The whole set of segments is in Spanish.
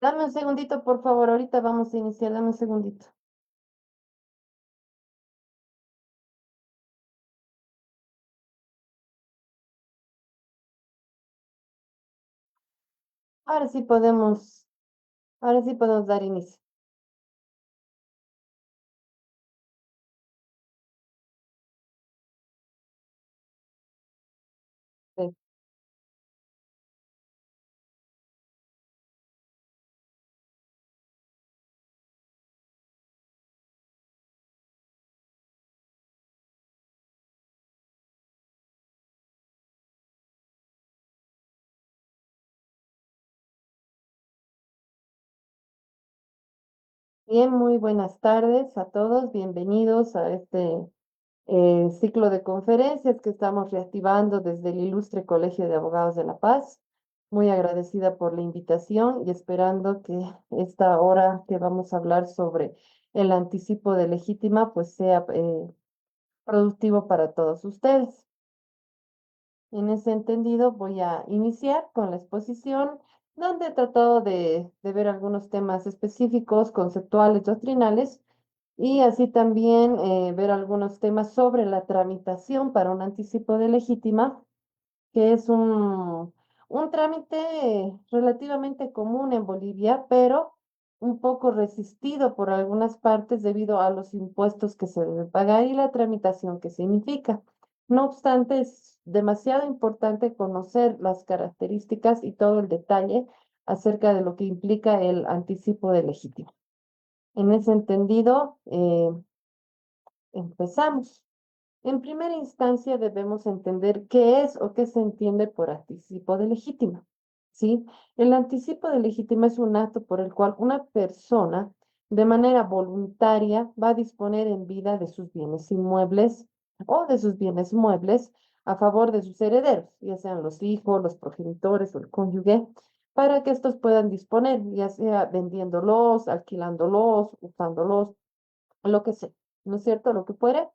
Dame un segundito, por favor. Ahorita vamos a iniciar. Dame un segundito. Ahora sí podemos, ahora sí podemos dar inicio. Sí. Bien, muy buenas tardes a todos. Bienvenidos a este ciclo de conferencias que estamos reactivando desde el Ilustre Colegio de Abogados de La Paz. Muy agradecida por la invitación y esperando que esta hora que vamos a hablar sobre el anticipo de legítima, pues sea productivo para todos ustedes. En ese entendido, voy a iniciar con la exposición, donde he tratado de ver algunos temas específicos, conceptuales, doctrinales, y así también ver algunos temas sobre la tramitación para un anticipo de legítima, que es un trámite relativamente común en Bolivia, pero un poco resistido por algunas partes debido a los impuestos que se deben pagar y la tramitación que significa. No obstante, es demasiado importante conocer las características y todo el detalle acerca de lo que implica el anticipo de legítimo. En ese entendido, empezamos. En primera instancia, debemos entender qué es o qué se entiende por anticipo de legítima. ¿Sí? El anticipo de legítima es un acto por el cual una persona, de manera voluntaria, va a disponer en vida de sus bienes inmuebles o de sus bienes muebles a favor de sus herederos, ya sean los hijos, los progenitores o el cónyuge, para que estos puedan disponer, ya sea vendiéndolos, alquilándolos, usándolos, lo que sea, ¿no es cierto? Lo que fuere,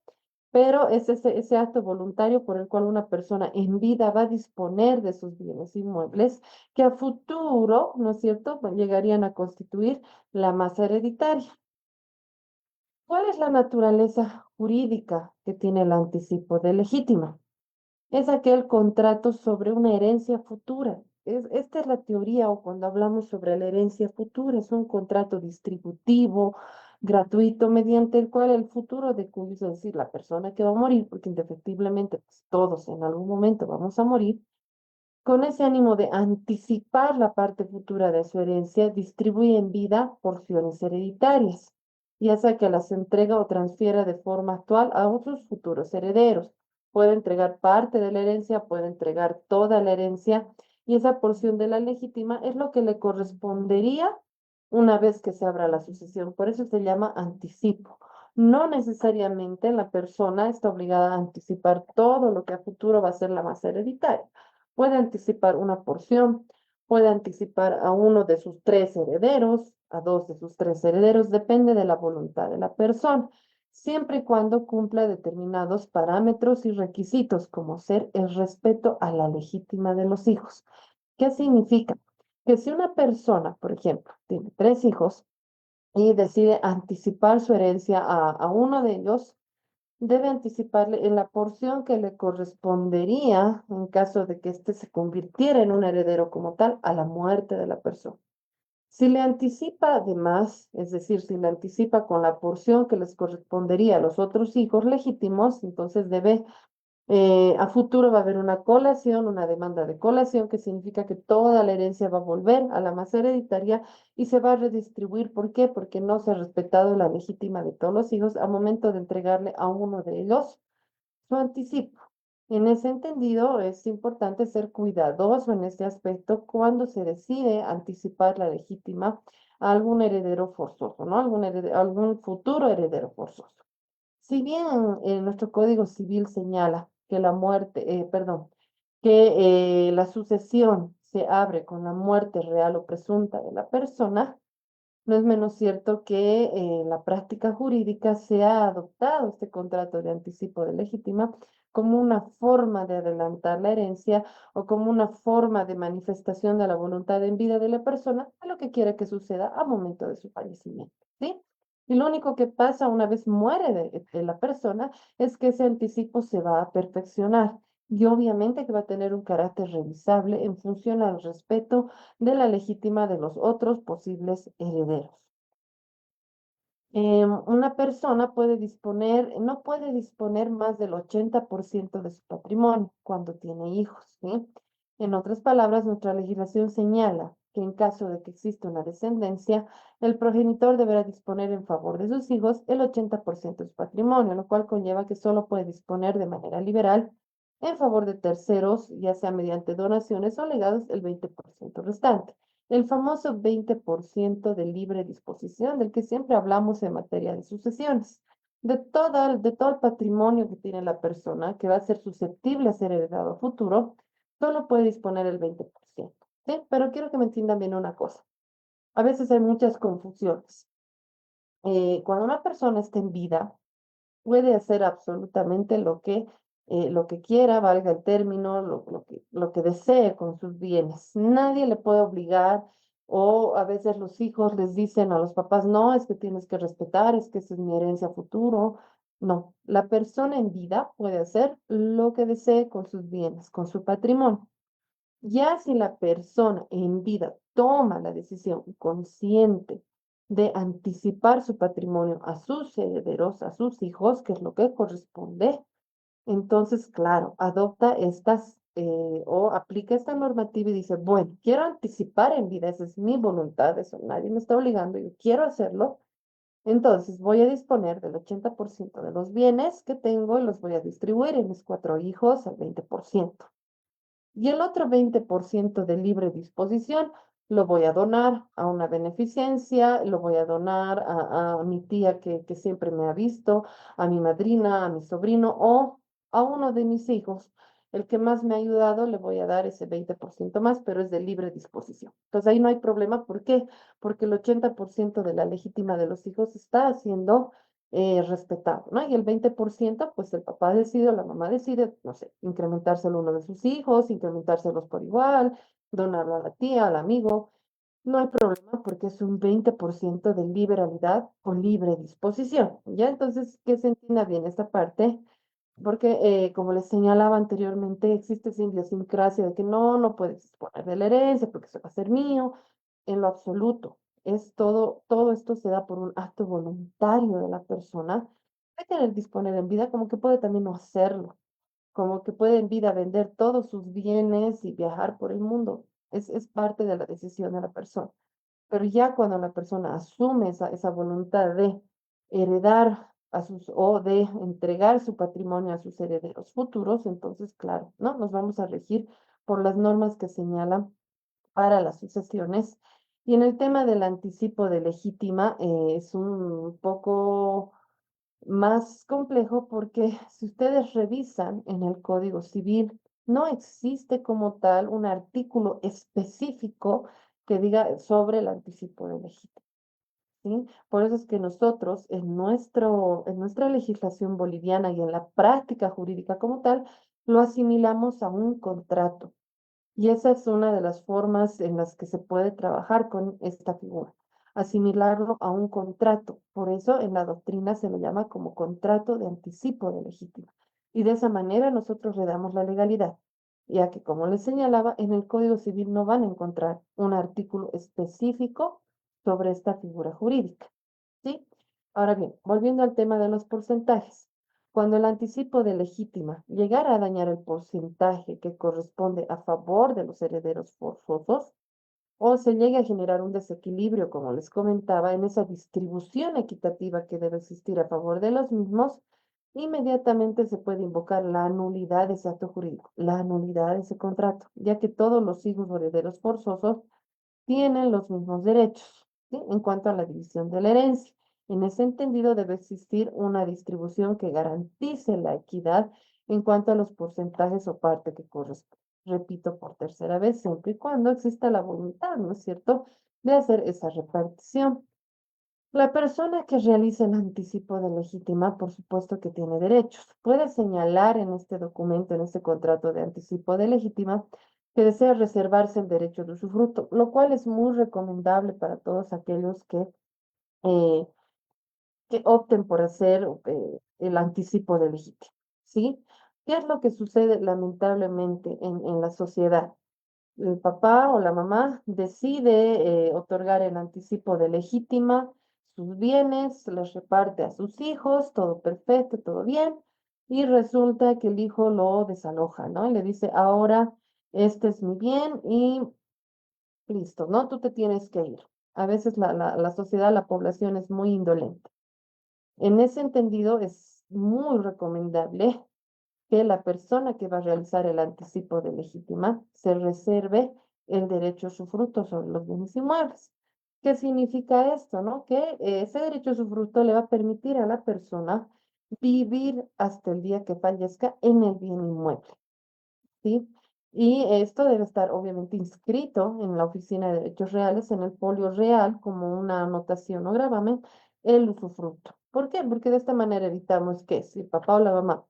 pero es ese acto voluntario por el cual una persona en vida va a disponer de sus bienes inmuebles que a futuro, ¿no es cierto?, pues, llegarían a constituir la masa hereditaria. ¿Cuál es la naturaleza jurídica que tiene el anticipo de legítima? Es aquel contrato sobre una herencia futura. Esta es la teoría o cuando hablamos sobre la herencia futura, es un contrato distributivo, gratuito, mediante el cual el futuro de cuyo, es decir, la persona que va a morir, porque indefectiblemente pues, todos en algún momento vamos a morir, con ese ánimo de anticipar la parte futura de su herencia, distribuye en vida porciones hereditarias, ya sea que las entrega o transfiera de forma actual a otros futuros herederos. Puede entregar parte de la herencia, puede entregar toda la herencia, y esa porción de la legítima es lo que le correspondería una vez que se abra la sucesión. Por eso se llama anticipo. No necesariamente la persona está obligada a anticipar todo lo que a futuro va a ser la masa hereditaria. Puede anticipar una porción, puede anticipar a uno de sus tres herederos, a dos de sus tres herederos, depende de la voluntad de la persona, siempre y cuando cumpla determinados parámetros y requisitos, como ser el respeto a la legítima de los hijos. ¿Qué significa? Que si una persona, por ejemplo, tiene tres hijos y decide anticipar su herencia a uno de ellos, debe anticiparle en la porción que le correspondería en caso de que éste se convirtiera en un heredero como tal a la muerte de la persona. Si le anticipa además, es decir, si le anticipa con la porción que les correspondería a los otros hijos legítimos, entonces debe a futuro va a haber una colación, una demanda de colación, que significa que toda la herencia va a volver a la masa hereditaria y se va a redistribuir. ¿Por qué? Porque no se ha respetado la legítima de todos los hijos al momento de entregarle a uno de ellos su anticipo. En ese entendido, es importante ser cuidadoso en este aspecto cuando se decide anticipar la legítima a algún heredero forzoso, ¿no? Algún futuro heredero forzoso. Si bien nuestro Código Civil señala que la muerte, perdón, que la sucesión se abre con la muerte real o presunta de la persona, no es menos cierto que en la práctica jurídica se ha adoptado este contrato de anticipo de legítima como una forma de adelantar la herencia o como una forma de manifestación de la voluntad en vida de la persona a lo que quiere que suceda a momento de su fallecimiento, ¿sí? Y lo único que pasa una vez muere de la persona es que ese anticipo se va a perfeccionar y obviamente que va a tener un carácter revisable en función al respeto de la legítima de los otros posibles herederos. Una persona puede disponer, no puede disponer más del 80% de su patrimonio cuando tiene hijos, ¿sí? En otras palabras, nuestra legislación señala que en caso de que exista una descendencia, el progenitor deberá disponer en favor de sus hijos el 80% de su patrimonio, lo cual conlleva que solo puede disponer de manera liberal en favor de terceros, ya sea mediante donaciones o legados, el 20% restante. El famoso 20% de libre disposición del que siempre hablamos en materia de sucesiones. De todo el patrimonio que tiene la persona, que va a ser susceptible a ser heredado a futuro, solo puede disponer el 20%. ¿Sí? Pero quiero que me entiendan bien una cosa. A veces hay muchas confusiones. Cuando una persona está en vida, puede hacer absolutamente lo que quiera, valga el término, lo que desee con sus bienes. Nadie le puede obligar o a veces los hijos les dicen a los papás, no, es que tienes que respetar, es que esa es mi herencia a futuro. No, la persona en vida puede hacer lo que desee con sus bienes, con su patrimonio. Ya si la persona en vida toma la decisión consciente de anticipar su patrimonio a sus herederos, a sus hijos, que es lo que corresponde, entonces, claro, adopta o aplica esta normativa y dice, bueno, quiero anticipar en vida, esa es mi voluntad, eso nadie me está obligando, yo quiero hacerlo, entonces voy a disponer del 80% de los bienes que tengo y los voy a distribuir en mis cuatro hijos al 20%. Y el otro 20% de libre disposición lo voy a donar a una beneficencia, lo voy a donar a mi tía que siempre me ha visto, a mi madrina, a mi sobrino o a uno de mis hijos. El que más me ha ayudado, le voy a dar ese 20% más, pero es de libre disposición. Entonces ahí no hay problema. ¿Por qué? Porque el 80% de la legítima de los hijos está haciendo respetado, ¿no? Y el 20%, pues el papá decide o la mamá decide, no sé, incrementárselo a uno de sus hijos, incrementárselos por igual, donarlo a la tía, al amigo. No hay problema porque es un 20% de liberalidad o libre disposición, ¿ya? Entonces, que se entienda bien esta parte, porque como les señalaba anteriormente, existe esa idiosincrasia de que no puedes disponer de la herencia porque eso va a ser mío, en lo absoluto. Es todo esto se da por un acto voluntario de la persona de querer disponer en vida, como que puede también no hacerlo, como que puede en vida vender todos sus bienes y viajar por el mundo. Es parte de la decisión de la persona. Pero ya cuando la persona asume esa voluntad de heredar o de entregar su patrimonio a sus herederos futuros, entonces, claro, ¿no? Nos vamos a regir por las normas que señalan para las sucesiones. Y en el tema del anticipo de legítima, es un poco más complejo porque si ustedes revisan en el Código Civil, no existe como tal un artículo específico que diga sobre el anticipo de legítima, ¿sí? Por eso es que nosotros en nuestra legislación boliviana y en la práctica jurídica como tal, lo asimilamos a un contrato. Y esa es una de las formas en las que se puede trabajar con esta figura, asimilarlo a un contrato. Por eso en la doctrina se lo llama como contrato de anticipo de legítima. Y de esa manera nosotros le damos la legalidad, ya que como les señalaba, en el Código Civil no van a encontrar un artículo específico sobre esta figura jurídica, ¿sí? Ahora bien, volviendo al tema de los porcentajes. Cuando el anticipo de legítima llegara a dañar el porcentaje que corresponde a favor de los herederos forzosos, o se llegue a generar un desequilibrio, como les comentaba, en esa distribución equitativa que debe existir a favor de los mismos, inmediatamente se puede invocar la nulidad de ese acto jurídico, la nulidad de ese contrato, ya que todos los hijos o herederos forzosos tienen los mismos derechos, ¿sí? En cuanto a la división de la herencia. En ese entendido, debe existir una distribución que garantice la equidad en cuanto a los porcentajes o parte que corresponde. Repito por tercera vez, siempre y cuando exista la voluntad, ¿no es cierto?, de hacer esa repartición. La persona que realiza el anticipo de legítima, por supuesto que tiene derechos. Puede señalar en este documento, en este contrato de anticipo de legítima, que desea reservarse el derecho de usufructo, lo cual es muy recomendable para todos aquellos eh, que opten por hacer el anticipo de legítima, ¿sí? ¿Qué es lo que sucede lamentablemente en la sociedad? El papá o la mamá decide otorgar el anticipo de legítima, sus bienes, los reparte a sus hijos, todo perfecto, todo bien, y resulta que el hijo lo desaloja, ¿no? Le dice, ahora este es mi bien y listo, ¿no? Tú te tienes que ir. A veces la sociedad, la población es muy indolente. En ese entendido, es muy recomendable que la persona que va a realizar el anticipo de legítima se reserve el derecho a usufructo sobre los bienes inmuebles. ¿Qué significa esto, no? Que ese derecho a usufructo le va a permitir a la persona vivir hasta el día que fallezca en el bien inmueble, ¿sí? Y esto debe estar obviamente inscrito en la Oficina de Derechos Reales, en el folio real, como una anotación o gravamen, el usufructo. ¿Por qué? Porque de esta manera evitamos que si el papá o la mamá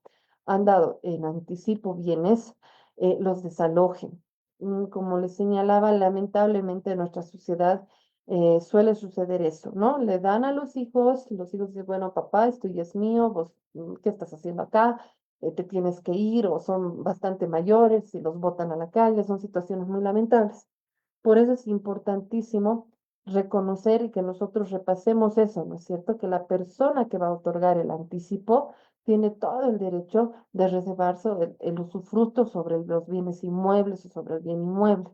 han dado en anticipo bienes, los desalojen. Como les señalaba, lamentablemente en nuestra sociedad suele suceder eso, ¿no? Le dan a los hijos dicen, bueno, papá, esto ya es mío, vos, ¿qué estás haciendo acá? Te tienes que ir o son bastante mayores y los botan a la calle, son situaciones muy lamentables. Por eso es importantísimo reconocer y que nosotros repasemos eso, ¿no es cierto? Que la persona que va a otorgar el anticipo tiene todo el derecho de reservarse el usufructo sobre los bienes inmuebles o sobre el bien inmueble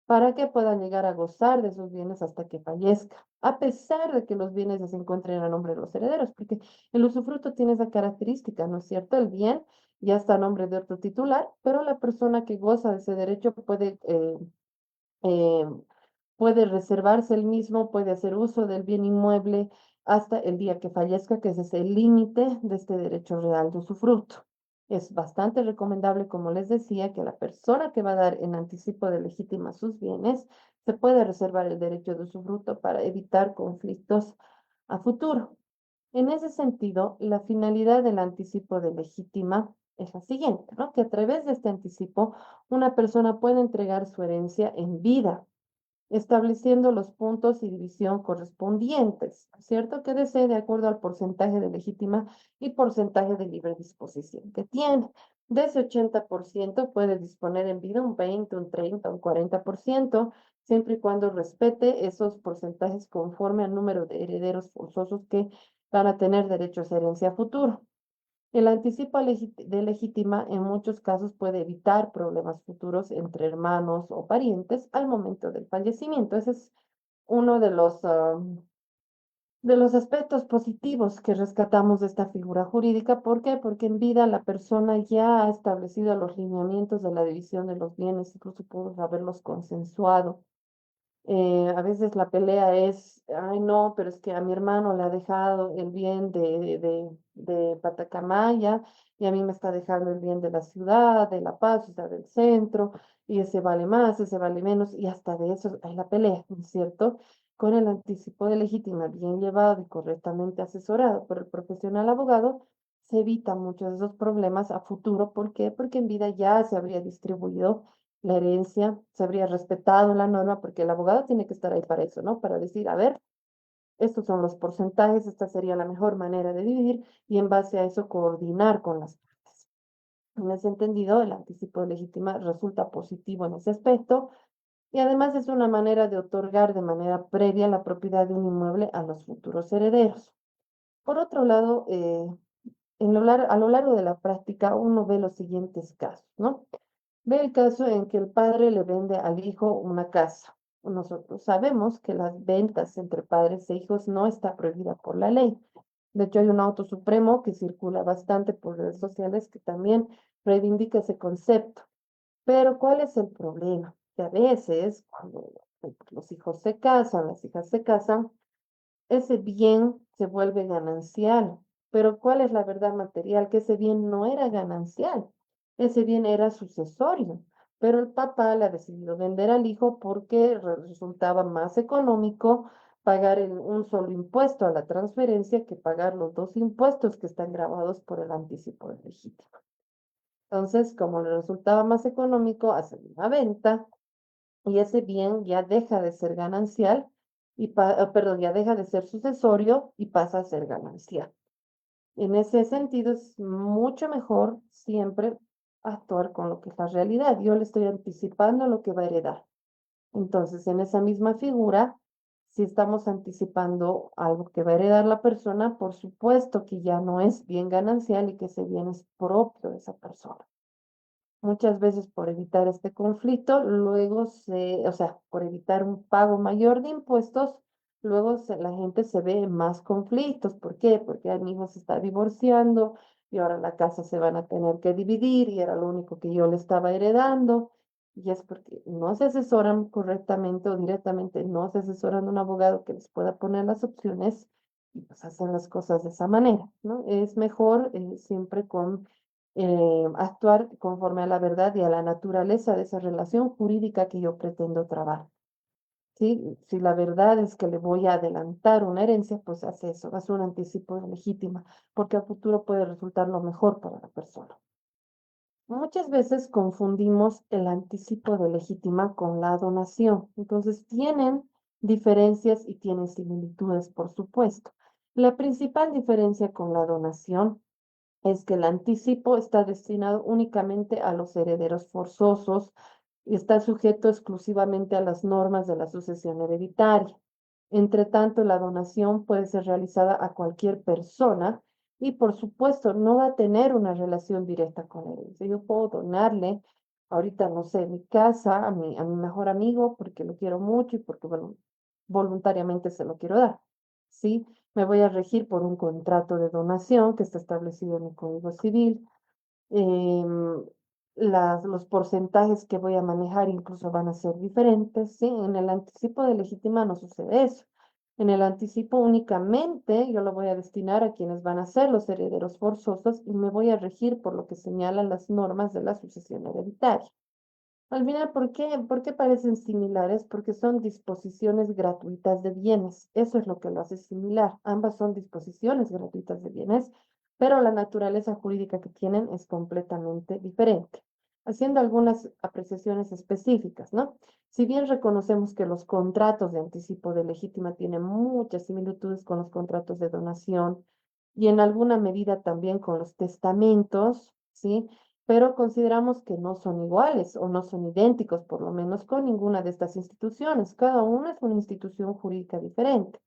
para que puedan llegar a gozar de esos bienes hasta que fallezca, a pesar de que los bienes ya se encuentren a nombre de los herederos, porque el usufructo tiene esa característica, ¿no es cierto? El bien ya está a nombre de otro titular, pero la persona que goza de ese derecho eh, puede reservarse el mismo, puede hacer uso del bien inmueble hasta el día que fallezca, que ese es el límite de este derecho real de usufructo. Es bastante recomendable, como les decía, que la persona que va a dar en anticipo de legítima sus bienes se pueda reservar el derecho de usufructo para evitar conflictos a futuro. En ese sentido, la finalidad del anticipo de legítima es la siguiente, ¿no? Que a través de este anticipo una persona puede entregar su herencia en vida estableciendo los puntos y división correspondientes, ¿cierto? Que desee de acuerdo al porcentaje de legítima y porcentaje de libre disposición que tiene. De ese 80% puede disponer en vida un 20, un 30, un 40%, siempre y cuando respete esos porcentajes conforme al número de herederos forzosos que van a tener derecho a esa herencia a futuro. El anticipo de legítima en muchos casos puede evitar problemas futuros entre hermanos o parientes al momento del fallecimiento. Ese es uno de los aspectos positivos que rescatamos de esta figura jurídica. ¿Por qué? Porque en vida la persona ya ha establecido los lineamientos de la división de los bienes, incluso pudo haberlos consensuado. A veces la pelea es, ay no, pero es que a mi hermano le ha dejado el bien de Patacamaya y a mí me está dejando el bien de la ciudad, de La Paz, o sea, del centro, y ese vale más, ese vale menos, y hasta de eso hay la pelea, ¿no es cierto? Con el anticipo de legítima bien llevado y correctamente asesorado por el profesional abogado, se evitan muchos de esos problemas a futuro. ¿Por qué? Porque en vida ya se habría distribuido la herencia, se habría respetado la norma, porque el abogado tiene que estar ahí para eso, ¿no? Para decir, a ver, estos son los porcentajes, esta sería la mejor manera de dividir y en base a eso coordinar con las partes. En ese entendido, el anticipo de legítima resulta positivo en ese aspecto y además es una manera de otorgar de manera previa la propiedad de un inmueble a los futuros herederos. Por otro lado, a lo largo de la práctica uno ve los siguientes casos, ¿no? Ve el caso en que el padre le vende al hijo una casa. Nosotros sabemos que las ventas entre padres e hijos no está prohibida por la ley. De hecho, hay un auto supremo que circula bastante por redes sociales que también reivindica ese concepto. Pero ¿cuál es el problema? Que a veces cuando los hijos se casan, las hijas se casan, ese bien se vuelve ganancial. Pero ¿cuál es la verdad material? Que ese bien no era ganancial, ese bien era sucesorio. Pero el papá le ha decidido vender al hijo porque resultaba más económico pagar un solo impuesto a la transferencia que pagar los dos impuestos que están grabados por el anticipo de legítimo. Entonces, como le resultaba más económico, hacen una venta y ese bien ya deja de ser ganancial y, perdón, ya deja de ser sucesorio y pasa a ser ganancial. En ese sentido, es mucho mejor siempre actuar con lo que es la realidad. Yo le estoy anticipando lo que va a heredar. Entonces, en esa misma figura, si estamos anticipando algo que va a heredar la persona, por supuesto que ya no es bien ganancial y que ese bien es propio de esa persona. Muchas veces por evitar este conflicto, luego o sea, por evitar un pago mayor de impuestos, luego la gente se ve en más conflictos. ¿Por qué? Porque mi hijo se está divorciando y ahora la casa se van a tener que dividir y era lo único que yo le estaba heredando. Y es porque no se asesoran correctamente o directamente no se asesoran de un abogado que les pueda poner las opciones y pues hacen las cosas de esa manera, ¿no? Es mejor siempre con actuar conforme a la verdad y a la naturaleza de esa relación jurídica que yo pretendo trabar. ¿Sí? Si la verdad es que le voy a adelantar una herencia, pues hace eso, hace un anticipo de legítima, porque a futuro puede resultar lo mejor para la persona. Muchas veces confundimos el anticipo de legítima con la donación. Entonces, tienen diferencias y tienen similitudes, por supuesto. La principal diferencia con la donación es que el anticipo está destinado únicamente a los herederos forzosos y está sujeto exclusivamente a las normas de la sucesión hereditaria. Entre tanto, la donación puede ser realizada a cualquier persona y, por supuesto, no va a tener una relación directa con la herencia. Yo puedo donarle, ahorita, no sé, mi casa a mi mejor amigo porque lo quiero mucho y porque, bueno, voluntariamente se lo quiero dar. ¿Sí? Me voy a regir por un contrato de donación que está establecido en el Código Civil. Em, los porcentajes que voy a manejar incluso van a ser diferentes, ¿sí? En el anticipo de legítima no sucede eso. En el anticipo únicamente yo lo voy a destinar a quienes van a ser los herederos forzosos y me voy a regir por lo que señalan las normas de la sucesión hereditaria. Al final, ¿por qué parecen similares? Porque son disposiciones gratuitas de bienes. Eso es lo que lo hace similar. Ambas son disposiciones gratuitas de bienes, pero la naturaleza jurídica que tienen es completamente diferente. Haciendo algunas apreciaciones específicas, ¿no? Si bien reconocemos que los contratos de anticipo de legítima tienen muchas similitudes con los contratos de donación y en alguna medida también con los testamentos, ¿sí? Pero consideramos que no son iguales o no son idénticos, por lo menos con ninguna de estas instituciones. Cada una es una institución jurídica diferente.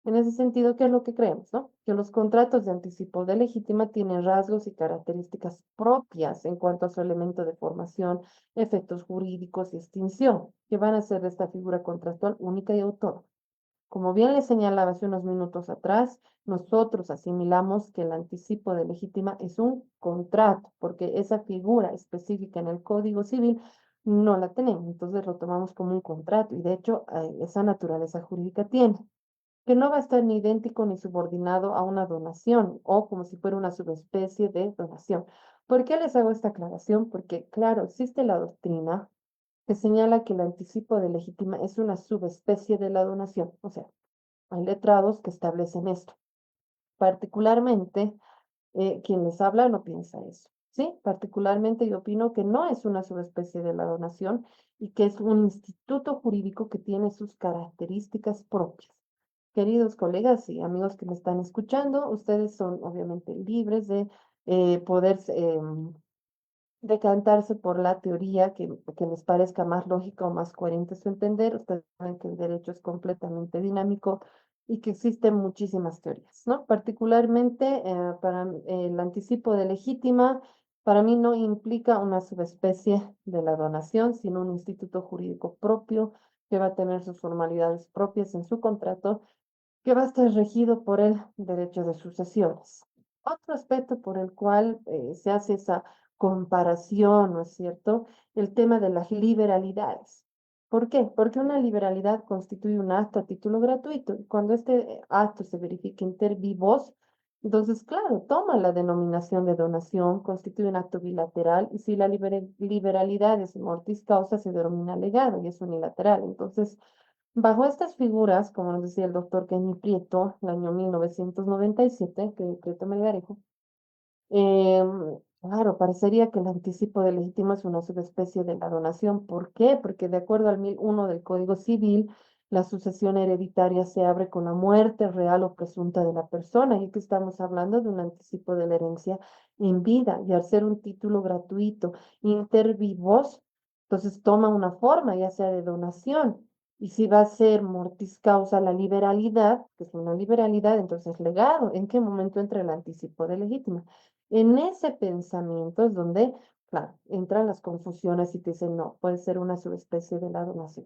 En ese sentido, ¿qué es lo que creemos, no? Que los contratos de anticipo de legítima tienen rasgos y características propias en cuanto a su elemento de formación, efectos jurídicos y extinción, que van a hacer de esta figura contractual única y autónoma. Como bien le señalaba hace unos minutos atrás, nosotros asimilamos que el anticipo de legítima es un contrato, porque esa figura específica en el Código Civil no la tenemos, entonces lo tomamos como un contrato y de hecho esa naturaleza jurídica tiene, que no va a estar ni idéntico ni subordinado a una donación o como si fuera una subespecie de donación. ¿Por qué les hago esta aclaración? Porque, claro, existe la doctrina que señala que el anticipo de legítima es una subespecie de la donación. O sea, hay letrados que establecen esto. Particularmente, quien les habla no piensa eso. ¿Sí? Particularmente yo opino que no es una subespecie de la donación y que es un instituto jurídico que tiene sus características propias. Queridos colegas y amigos que me están escuchando, ustedes son obviamente libres de poder decantarse por la teoría que les parezca más lógica o más coherente su entender. Ustedes saben que el derecho es completamente dinámico y que existen muchísimas teorías, ¿no? Particularmente para el anticipo de legítima, para mí no implica una subespecie de la donación, sino un instituto jurídico propio que va a tener sus formalidades propias en su contrato, que va a estar regido por el derecho de sucesiones. Otro aspecto por el cual se hace esa comparación, ¿no es cierto? El tema de las liberalidades. ¿Por qué? Porque una liberalidad constituye un acto a título gratuito. Y cuando este acto se verifica inter vivos, entonces, claro, toma la denominación de donación, constituye un acto bilateral, y si la liberalidad es mortis causa, se denomina legado y es unilateral. Entonces, Bajo estas figuras, como nos decía el doctor Kenny Prieto, el año 1997, que Prieto Melgarejo, claro, parecería que el anticipo de legítimo es una subespecie de la donación. ¿Por qué? Porque de acuerdo al 1001 del Código Civil, la sucesión hereditaria se abre con la muerte real o presunta de la persona, y que estamos hablando de un anticipo de la herencia en vida, y al ser un título gratuito, inter vivos, entonces toma una forma, ya sea de donación. Y si va a ser mortis causa la liberalidad, que es una liberalidad, entonces legado. ¿En qué momento entra el anticipo de legítima? En ese pensamiento es donde, claro, entran las confusiones y te dicen, no, puede ser una subespecie de la donación.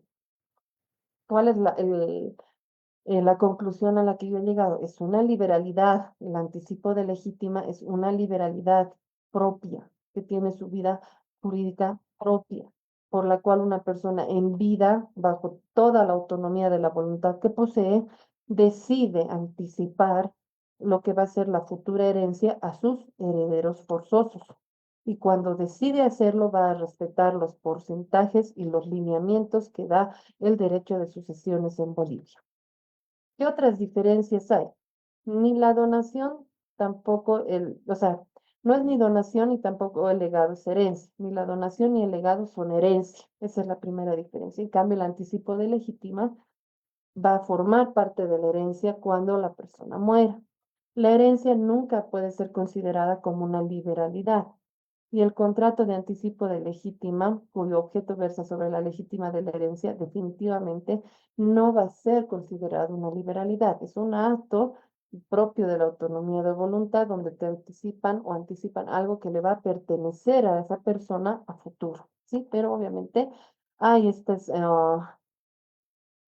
¿Cuál es la conclusión a la que yo he llegado? Es una liberalidad, el anticipo de legítima es una liberalidad propia, que tiene su vida jurídica propia, por la cual una persona en vida, bajo toda la autonomía de la voluntad que posee, decide anticipar lo que va a ser la futura herencia a sus herederos forzosos. Y cuando decide hacerlo, va a respetar los porcentajes y los lineamientos que da el derecho de sucesiones en Bolivia. ¿Qué otras diferencias hay? Ni la donación, tampoco o sea, no es ni donación ni tampoco el legado es herencia. Ni la donación ni el legado son herencia. Esa es la primera diferencia. En cambio, el anticipo de legítima va a formar parte de la herencia cuando la persona muera. La herencia nunca puede ser considerada como una liberalidad. Y el contrato de anticipo de legítima, cuyo objeto versa sobre la legítima de la herencia, definitivamente no va a ser considerado una liberalidad. Es un acto propio de la autonomía de voluntad donde te anticipan o anticipan algo que le va a pertenecer a esa persona a futuro, ¿sí? Pero obviamente hay estas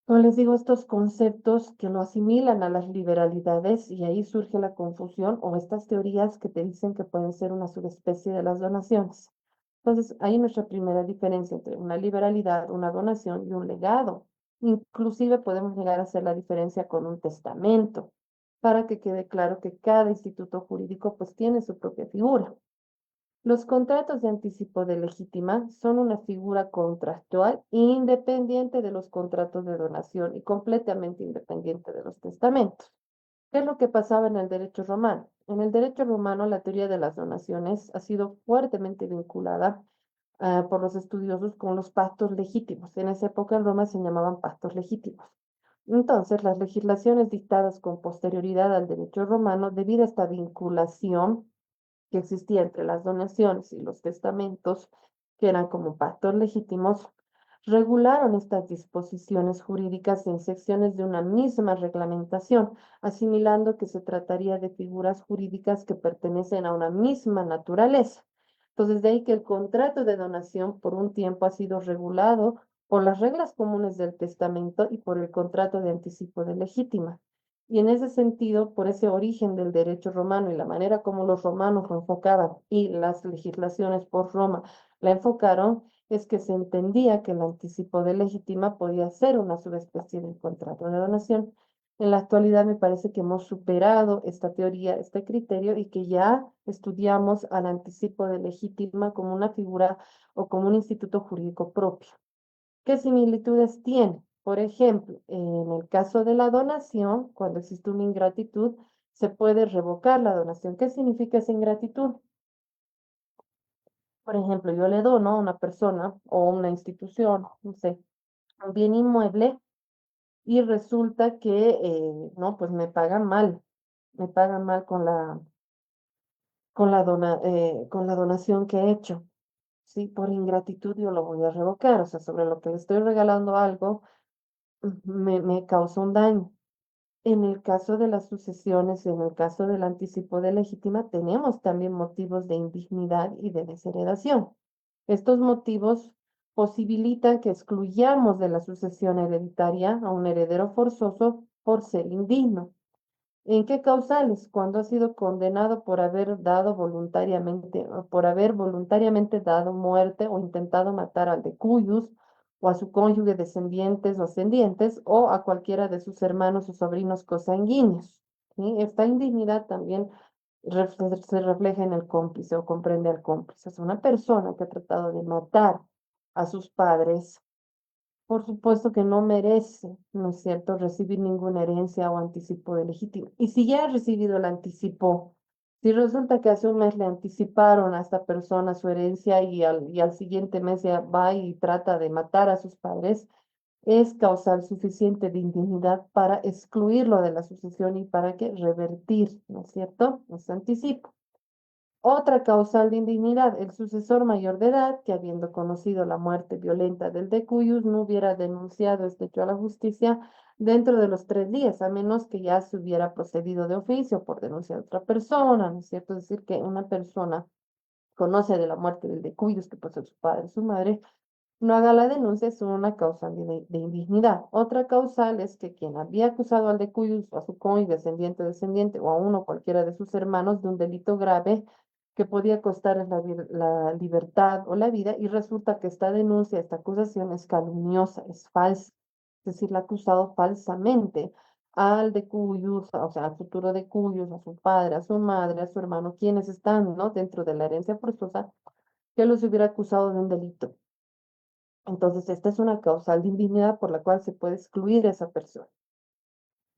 como les digo, estos conceptos que lo asimilan a las liberalidades y ahí surge la confusión o estas teorías que te dicen que pueden ser una subespecie de las donaciones. Entonces, ahí nuestra primera diferencia entre una liberalidad, una donación y un legado. Inclusive podemos llegar a hacer la diferencia con un testamento, para que quede claro que cada instituto jurídico pues tiene su propia figura. Los contratos de anticipo de legítima son una figura contractual independiente de los contratos de donación y completamente independiente de los testamentos. ¿Qué es lo que pasaba en el derecho romano? En el derecho romano, la teoría de las donaciones ha sido fuertemente vinculada por los estudiosos con los pactos legítimos. En esa época en Roma se llamaban pactos legítimos. Entonces, las legislaciones dictadas con posterioridad al derecho romano, debido a esta vinculación, que existía entre las donaciones y los testamentos, que eran como pactos legítimos, regularon estas disposiciones jurídicas en secciones de una misma reglamentación, asimilando que se trataría de figuras jurídicas que pertenecen a una misma naturaleza. Entonces, de ahí que el contrato de donación por un tiempo ha sido regulado por las reglas comunes del testamento y por el contrato de anticipo de legítima. Y en ese sentido, por ese origen del derecho romano y la manera como los romanos lo enfocaban y las legislaciones por Roma la enfocaron, es que se entendía que el anticipo de legítima podía ser una subespecie del contrato de donación. En la actualidad me parece que hemos superado esta teoría, este criterio, y que ya estudiamos al anticipo de legítima como una figura o como un instituto jurídico propio. ¿Qué similitudes tiene? Por ejemplo, en el caso de la donación, cuando existe una ingratitud, se puede revocar la donación. ¿Qué significa esa ingratitud? Por ejemplo, yo le dono a una persona o una institución, no sé, un bien inmueble y resulta que, no, pues me pagan mal con la donación que he hecho. Sí, por ingratitud yo lo voy a revocar, o sea, sobre lo que le estoy regalando algo, me causa un daño. En el caso de las sucesiones, en el caso del anticipo de legítima, tenemos también motivos de indignidad y de desheredación. Estos motivos posibilitan que excluyamos de la sucesión hereditaria a un heredero forzoso por ser indigno. ¿En qué causales? Cuando ha sido condenado por haber dado voluntariamente, o por haber voluntariamente dado muerte o intentado matar al de cuyos, o a su cónyuge, descendientes o ascendientes, o a cualquiera de sus hermanos o sobrinos cosanguíneos. ¿Sí? Esta indignidad también se refleja en el cómplice o comprende al cómplice. Es una persona que ha tratado de matar a sus padres por supuesto que no merece, ¿no es cierto?, recibir ninguna herencia o anticipo de legítimo. Y si ya ha recibido el anticipo, si resulta que hace un mes le anticiparon a esta persona su herencia y al siguiente mes ya va y trata de matar a sus padres, es causal suficiente de indignidad para excluirlo de la sucesión y para que revertir, ¿no es cierto?, ese anticipo. Otra causal de indignidad, el sucesor mayor de edad, que habiendo conocido la muerte violenta del decuyus, no hubiera denunciado este hecho a la justicia dentro de los 3 días, a menos que ya se hubiera procedido de oficio por denuncia de otra persona, ¿no es cierto? Es decir, que una persona conoce de la muerte del decuyus, que puede ser su padre, su madre, no haga la denuncia es una causal de indignidad. Otra causal es que quien había acusado al decuyus o a su cónyuge, descendiente o descendiente, o a uno cualquiera de sus hermanos de un delito grave que podía costarles la libertad o la vida, y resulta que esta denuncia, esta acusación es calumniosa, es falsa. Es decir, la ha acusado falsamente al decuyus, o sea, al futuro decuyus, a su padre, a su madre, a su hermano, quienes están, ¿no?, dentro de la herencia forzosa, que los hubiera acusado de un delito. Entonces, esta es una causal de indignidad por la cual se puede excluir a esa persona.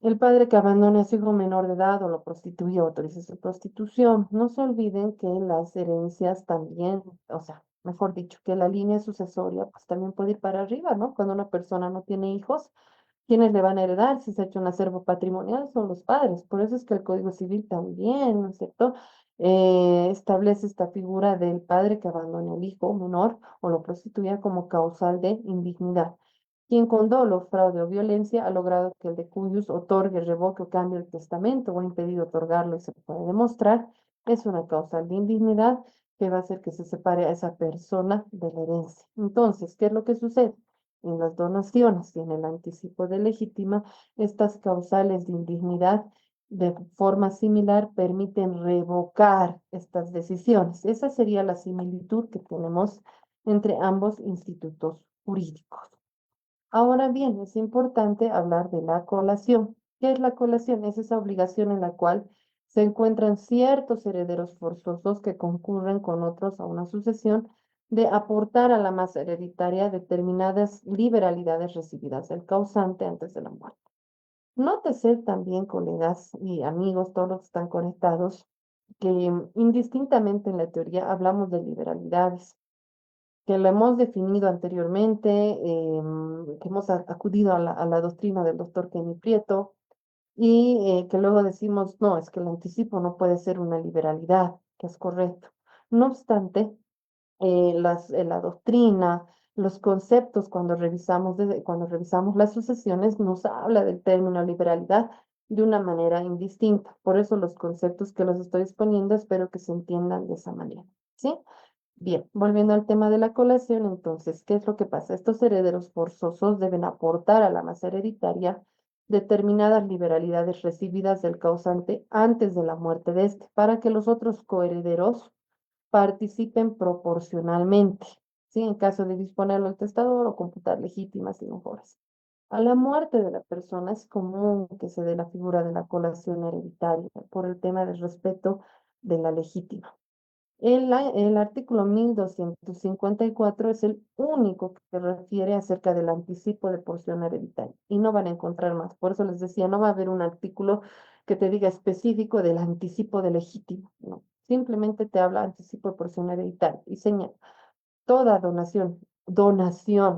El padre que abandone a su hijo menor de edad o lo prostituya o autorice su prostitución. No se olviden que las herencias también, o sea, mejor dicho, que la línea sucesoria pues también puede ir para arriba, ¿no? Cuando una persona no tiene hijos, ¿quiénes le van a heredar? Si se ha hecho un acervo patrimonial, son los padres. Por eso es que el Código Civil también, ¿no es cierto?, establece esta figura del padre que abandone al hijo menor o lo prostituya como causal de indignidad. Quien con dolo, fraude o violencia ha logrado que el decuyus otorgue, revoque o cambie el testamento o ha impedido otorgarlo y se puede demostrar, es una causal de indignidad que va a hacer que se separe a esa persona de la herencia. Entonces, ¿qué es lo que sucede? En las donaciones y en el anticipo de legítima, estas causales de indignidad de forma similar permiten revocar estas decisiones. Esa sería la similitud que tenemos entre ambos institutos jurídicos. Ahora bien, es importante hablar de la colación. ¿Qué es la colación? Es esa obligación en la cual se encuentran ciertos herederos forzosos que concurren con otros a una sucesión de aportar a la masa hereditaria determinadas liberalidades recibidas del causante antes de la muerte. Nótese también, colegas y amigos, todos los que están conectados, que indistintamente en la teoría hablamos de liberalidades que lo hemos definido anteriormente, que hemos acudido a la doctrina del doctor Kenny Prieto, y que luego decimos, no, es que el anticipo no puede ser una liberalidad, que es correcto. No obstante, la doctrina, los conceptos, cuando revisamos las sucesiones, nos habla del término liberalidad de una manera indistinta. Por eso los conceptos que los estoy exponiendo, espero que se entiendan de esa manera, ¿sí? Bien, volviendo al tema de la colación, entonces, ¿qué es lo que pasa? Estos herederos forzosos deben aportar a la masa hereditaria determinadas liberalidades recibidas del causante antes de la muerte de este, para que los otros coherederos participen proporcionalmente, ¿sí? En caso de disponerlo el testador o computar legítimas y mejoras. A la muerte de la persona es común que se dé la figura de la colación hereditaria por el tema del respeto de la legítima. El artículo 1254 es el único que refiere acerca del anticipo de porción hereditaria y no van a encontrar más. Por eso les decía, no va a haber un artículo que te diga específico del anticipo de legítimo, no. Simplemente te habla anticipo de porción hereditaria y señala toda donación,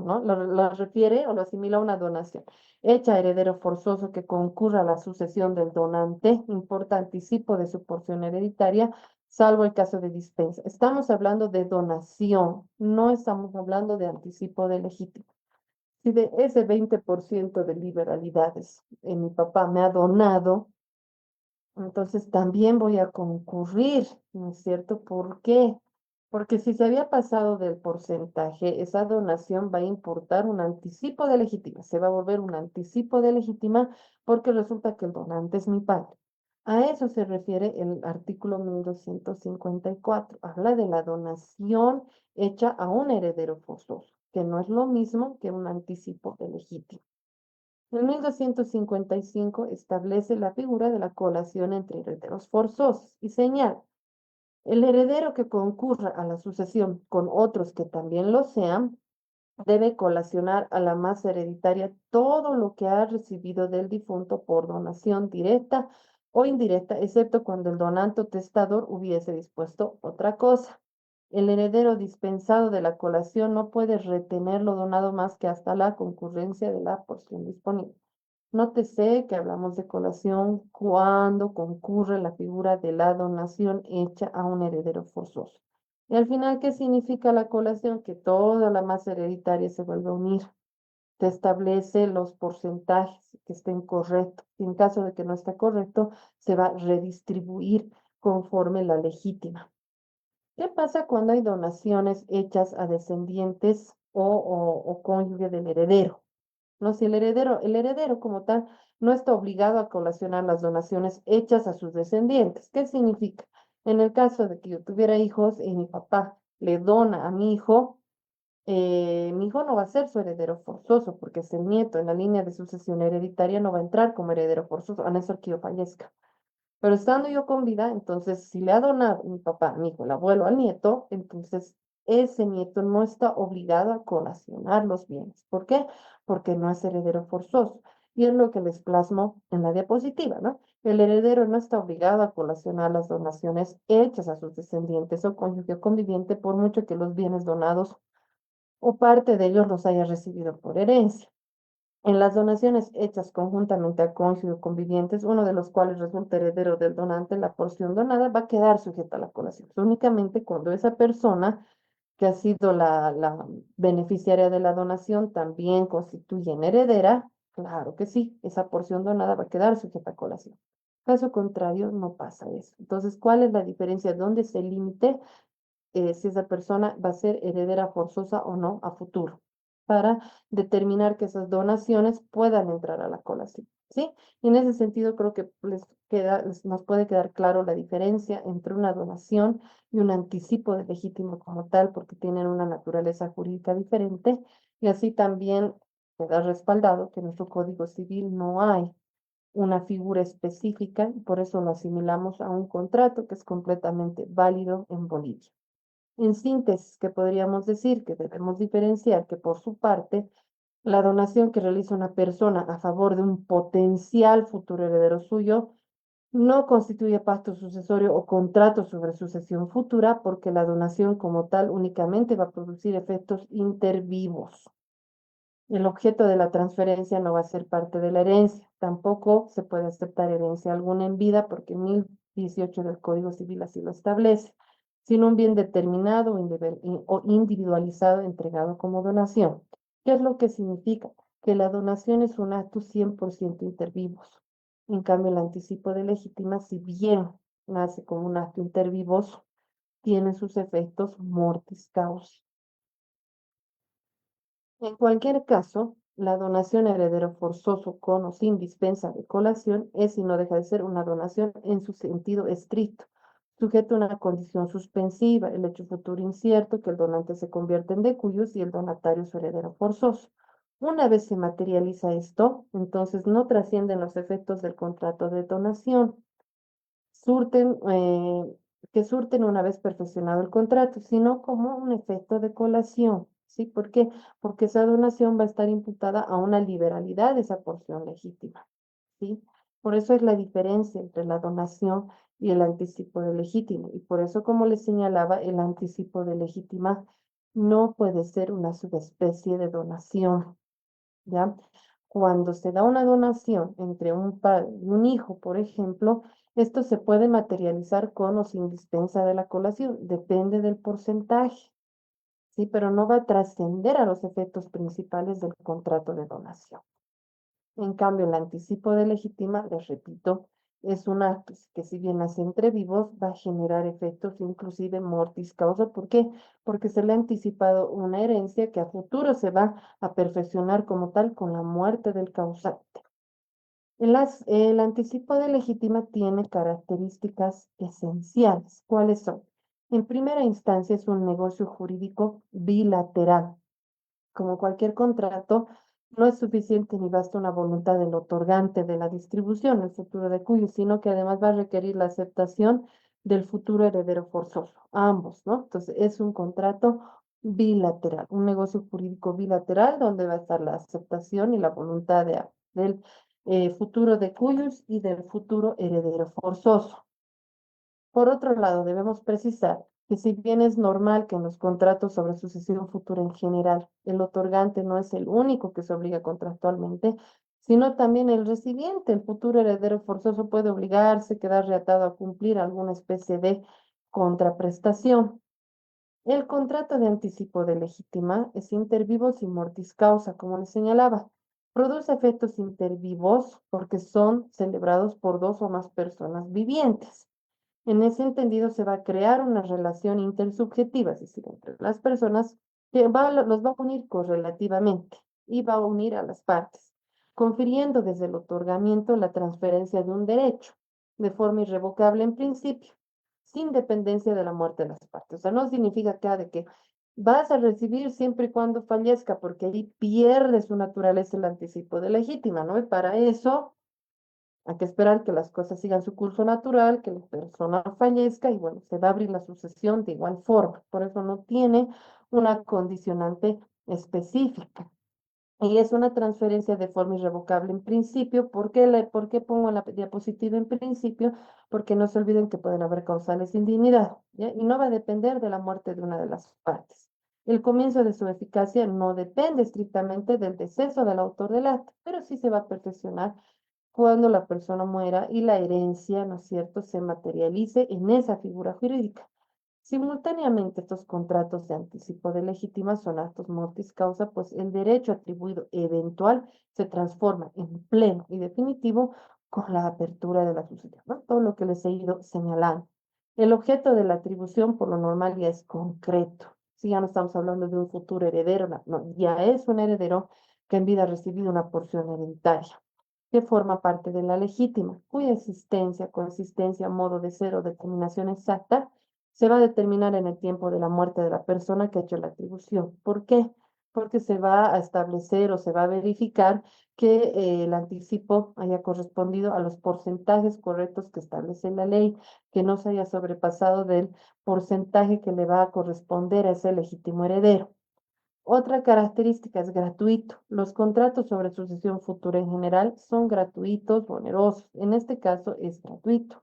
¿no? Lo refiere o lo asimila a una donación hecha a heredero forzoso que concurra a la sucesión del donante, importa anticipo de su porción hereditaria, salvo el caso de dispensa. Estamos hablando de donación, no estamos hablando de anticipo de legítimo. Si de ese 20% de liberalidades mi papá me ha donado, entonces también voy a concurrir, ¿no es cierto? ¿Por qué? Porque si se había pasado del porcentaje, esa donación va a importar un anticipo de legítima, se va a volver un anticipo de legítima porque resulta que el donante es mi padre. A eso se refiere el artículo 1254. Habla de la donación hecha a un heredero forzoso, que no es lo mismo que un anticipo de legítima. El 1255 establece la figura de la colación entre herederos forzosos y señala, el heredero que concurra a la sucesión con otros que también lo sean, debe colacionar a la masa hereditaria todo lo que ha recibido del difunto por donación directa o indirecta, excepto cuando el donante o testador hubiese dispuesto otra cosa. El heredero dispensado de la colación no puede retener lo donado más que hasta la concurrencia de la porción disponible. Nótese que hablamos de colación cuando concurre la figura de la donación hecha a un heredero forzoso. Y al final, ¿qué significa la colación? Que toda la masa hereditaria se vuelve a unir. Te establece los porcentajes que estén correctos. Y en caso de que no esté correcto, se va a redistribuir conforme la legítima. ¿Qué pasa cuando hay donaciones hechas a descendientes o cónyuge del heredero? No, si el heredero como tal no está obligado a colacionar las donaciones hechas a sus descendientes. ¿Qué significa? En el caso de que yo tuviera hijos y mi papá le dona a mi hijo no va a ser su heredero forzoso porque es el nieto. En la línea de sucesión hereditaria no va a entrar como heredero forzoso, a no ser que yo fallezca. Pero estando yo con vida, entonces, si le ha donado mi papá, mi hijo, el abuelo al nieto, entonces ese nieto no está obligado a colacionar los bienes. ¿Por qué? Porque no es heredero forzoso. Y es lo que les plasmo en la diapositiva, ¿no? El heredero no está obligado a colacionar las donaciones hechas a sus descendientes o cónyuge conviviente, por mucho que los bienes donados o parte de ellos los haya recibido por herencia. En las donaciones hechas conjuntamente a cónyuge o convivientes, uno de los cuales resulta heredero del donante, la porción donada va a quedar sujeta a la colación. Únicamente cuando esa persona que ha sido la beneficiaria de la donación también constituye en heredera, claro que sí, esa porción donada va a quedar sujeta a colación. Caso contrario, no pasa eso. Entonces, ¿cuál es la diferencia? ¿Dónde se límite si esa persona va a ser heredera forzosa o no a futuro, para determinar que esas donaciones puedan entrar a la colación, ¿sí? Y en ese sentido creo que nos puede quedar claro la diferencia entre una donación y un anticipo de legítimo como tal, porque tienen una naturaleza jurídica diferente, y así también queda respaldado que en nuestro Código Civil no hay una figura específica, y por eso lo asimilamos a un contrato que es completamente válido en Bolivia. En síntesis, que podríamos decir que debemos diferenciar que por su parte, la donación que realiza una persona a favor de un potencial futuro heredero suyo no constituye pacto sucesorio o contrato sobre sucesión futura, porque la donación como tal únicamente va a producir efectos intervivos. El objeto de la transferencia no va a ser parte de la herencia. Tampoco se puede aceptar herencia alguna en vida porque 1018 del Código Civil así lo establece, sino un bien determinado o individualizado entregado como donación. ¿Qué es lo que significa? Que la donación es un acto 100% intervivos. En cambio, el anticipo de legítima, si bien nace como un acto intervivos, tiene sus efectos mortis causa. En cualquier caso, la donación a heredero forzoso con o sin dispensa de colación es y no deja de ser una donación en su sentido estricto, sujeto a una condición suspensiva, el hecho futuro incierto, que el donante se convierte en decuyos y el donatario su heredero forzoso. Una vez se materializa esto, entonces no trascienden los efectos del contrato de donación, surten, que surten una vez perfeccionado el contrato, sino como un efecto de colación. ¿Sí? ¿Por qué? Porque esa donación va a estar imputada a una liberalidad de esa porción legítima. ¿Sí? Por eso es la diferencia entre la donación y el anticipo de legítima. Y por eso, como les señalaba, el anticipo de legítima no puede ser una subespecie de donación. ¿Ya? Cuando se da una donación entre un padre y un hijo, por ejemplo, esto se puede materializar con o sin dispensa de la colación, depende del porcentaje, ¿sí? Pero no va a trascender a los efectos principales del contrato de donación. En cambio, el anticipo de legítima, les repito, es un acto que si bien nace entre vivos, va a generar efectos inclusive mortis causa. ¿Por qué? Porque se le ha anticipado una herencia que a futuro se va a perfeccionar como tal con la muerte del causante. El anticipo de legítima tiene características esenciales. ¿Cuáles son? En primera instancia es un negocio jurídico bilateral. Como cualquier contrato, no es suficiente ni basta una voluntad del otorgante de la distribución, el futuro de cuyo, sino que además va a requerir la aceptación del futuro heredero forzoso, ambos, ¿no? Entonces, es un contrato bilateral, un negocio jurídico bilateral donde va a estar la aceptación y la voluntad del futuro de cuyos y del futuro heredero forzoso. Por otro lado, debemos precisar que si bien es normal que en los contratos sobre sucesión futura en general, el otorgante no es el único que se obliga contractualmente, sino también el recibiente, el futuro heredero forzoso puede obligarse, quedar reatado a cumplir alguna especie de contraprestación. El contrato de anticipo de legítima es inter vivos y mortis causa, como les señalaba. Produce efectos inter vivos porque son celebrados por dos o más personas vivientes. En ese entendido, se va a crear una relación intersubjetiva, es decir, entre las personas que los va a unir correlativamente y va a unir a las partes, confiriendo desde el otorgamiento la transferencia de un derecho de forma irrevocable en principio, sin dependencia de la muerte de las partes. O sea, no significa acá de que vas a recibir siempre y cuando fallezca, porque ahí pierde su naturaleza el anticipo de legítima, ¿no? Y para eso hay que esperar que las cosas sigan su curso natural, que la persona fallezca y bueno, se va a abrir la sucesión de igual forma. Por eso no tiene una condicionante específica. Y es una transferencia de forma irrevocable en principio. ¿Por qué pongo la diapositiva en principio? Porque no se olviden que pueden haber causales de indignidad, ¿ya? Y no va a depender de la muerte de una de las partes. El comienzo de su eficacia no depende estrictamente del deceso del autor del acto, pero sí se va a perfeccionar cuando la persona muera y la herencia, ¿no es cierto?, se materialice en esa figura jurídica. Simultáneamente, estos contratos de anticipo de legítima son actos mortis causa, pues el derecho atribuido eventual se transforma en pleno y definitivo con la apertura de la sucesión, ¿no? Todo lo que les he ido señalando. El objeto de la atribución, por lo normal, ya es concreto. Si ya no estamos hablando de un futuro heredero, no, no, ya es un heredero que en vida ha recibido una porción hereditaria que forma parte de la legítima, cuya existencia, consistencia, modo de ser o determinación exacta se va a determinar en el tiempo de la muerte de la persona que ha hecho la atribución. ¿Por qué? Porque se va a establecer o se va a verificar que el anticipo haya correspondido a los porcentajes correctos que establece la ley, que no se haya sobrepasado del porcentaje que le va a corresponder a ese legítimo heredero. Otra característica es gratuito. Los contratos sobre sucesión futura en general son gratuitos, onerosos. En este caso es gratuito.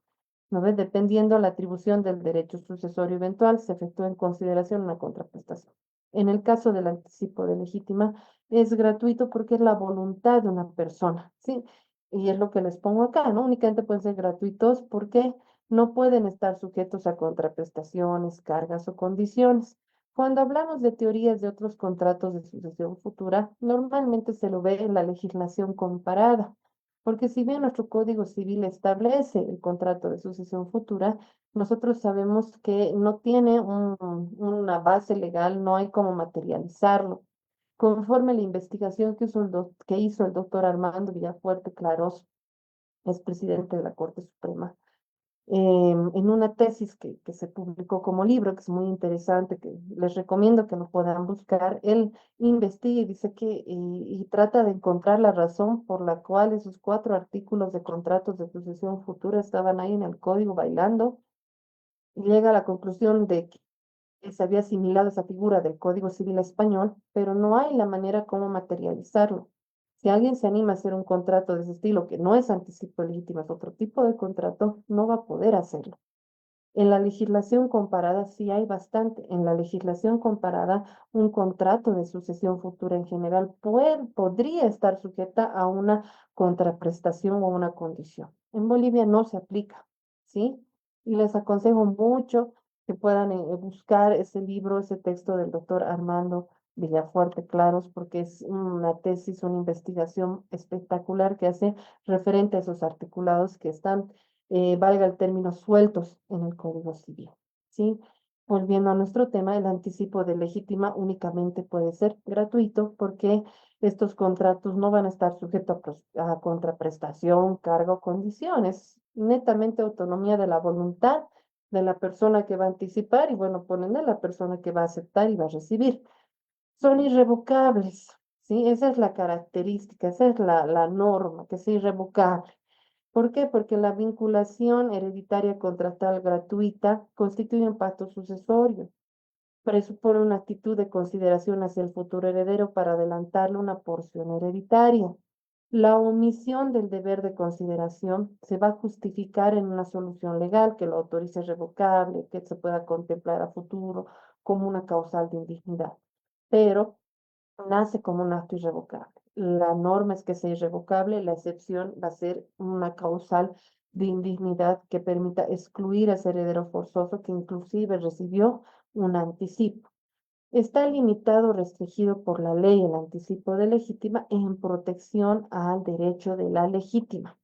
¿No ves? Dependiendo la atribución del derecho sucesorio eventual, se efectúa en consideración una contraprestación. En el caso del anticipo de legítima, es gratuito porque es la voluntad de una persona, ¿sí? Y es lo que les pongo acá, ¿no? Únicamente pueden ser gratuitos porque no pueden estar sujetos a contraprestaciones, cargas o condiciones. Cuando hablamos de teorías de otros contratos de sucesión futura, normalmente se lo ve en la legislación comparada, porque si bien nuestro Código Civil establece el contrato de sucesión futura, nosotros sabemos que no tiene una base legal, no hay cómo materializarlo. Conforme la investigación que hizo el doctor Armando Villafuerte Clarós, es presidente de la Corte Suprema, en una tesis que se publicó como libro, que es muy interesante, que les recomiendo que lo puedan buscar. Él investiga y dice y trata de encontrar la razón por la cual esos 4 artículos de contratos de sucesión futura estaban ahí en el código bailando, y llega a la conclusión de que se había asimilado esa figura del Código Civil español, pero no hay la manera como materializarlo. Si alguien se anima a hacer un contrato de ese estilo, que no es anticipo legítimo, es otro tipo de contrato, no va a poder hacerlo. En la legislación comparada sí hay bastante. En la legislación comparada, un contrato de sucesión futura en general podría estar sujeta a una contraprestación o una condición. En Bolivia no se aplica, ¿sí? Y les aconsejo mucho que puedan buscar ese libro, ese texto del doctor Armando Villafuerte Claros, porque es una tesis, una investigación espectacular que hace referente a esos articulados que están valga el término, sueltos en el Código Civil, ¿sí? Volviendo a nuestro tema, el anticipo de legítima únicamente puede ser gratuito porque estos contratos no van a estar sujetos a contraprestación, cargo o condiciones, netamente autonomía de la voluntad de la persona que va a anticipar y, bueno, ponen de la persona que va a aceptar y va a recibir. Son irrevocables, ¿sí? Esa es la característica, esa es la norma, que es irrevocable. ¿Por qué? Porque la vinculación hereditaria contractual gratuita constituye un pacto sucesorio. presupone una actitud de consideración hacia el futuro heredero para adelantarle una porción hereditaria. La omisión del deber de consideración se va a justificar en una solución legal que lo autorice revocable, que se pueda contemplar a futuro como una causal de indignidad, pero nace como un acto irrevocable. La norma es que sea irrevocable, la excepción va a ser una causal de indignidad que permita excluir a ese heredero forzoso que inclusive recibió un anticipo. Está limitado, restringido por la ley el anticipo de legítima en protección al derecho de la legítima.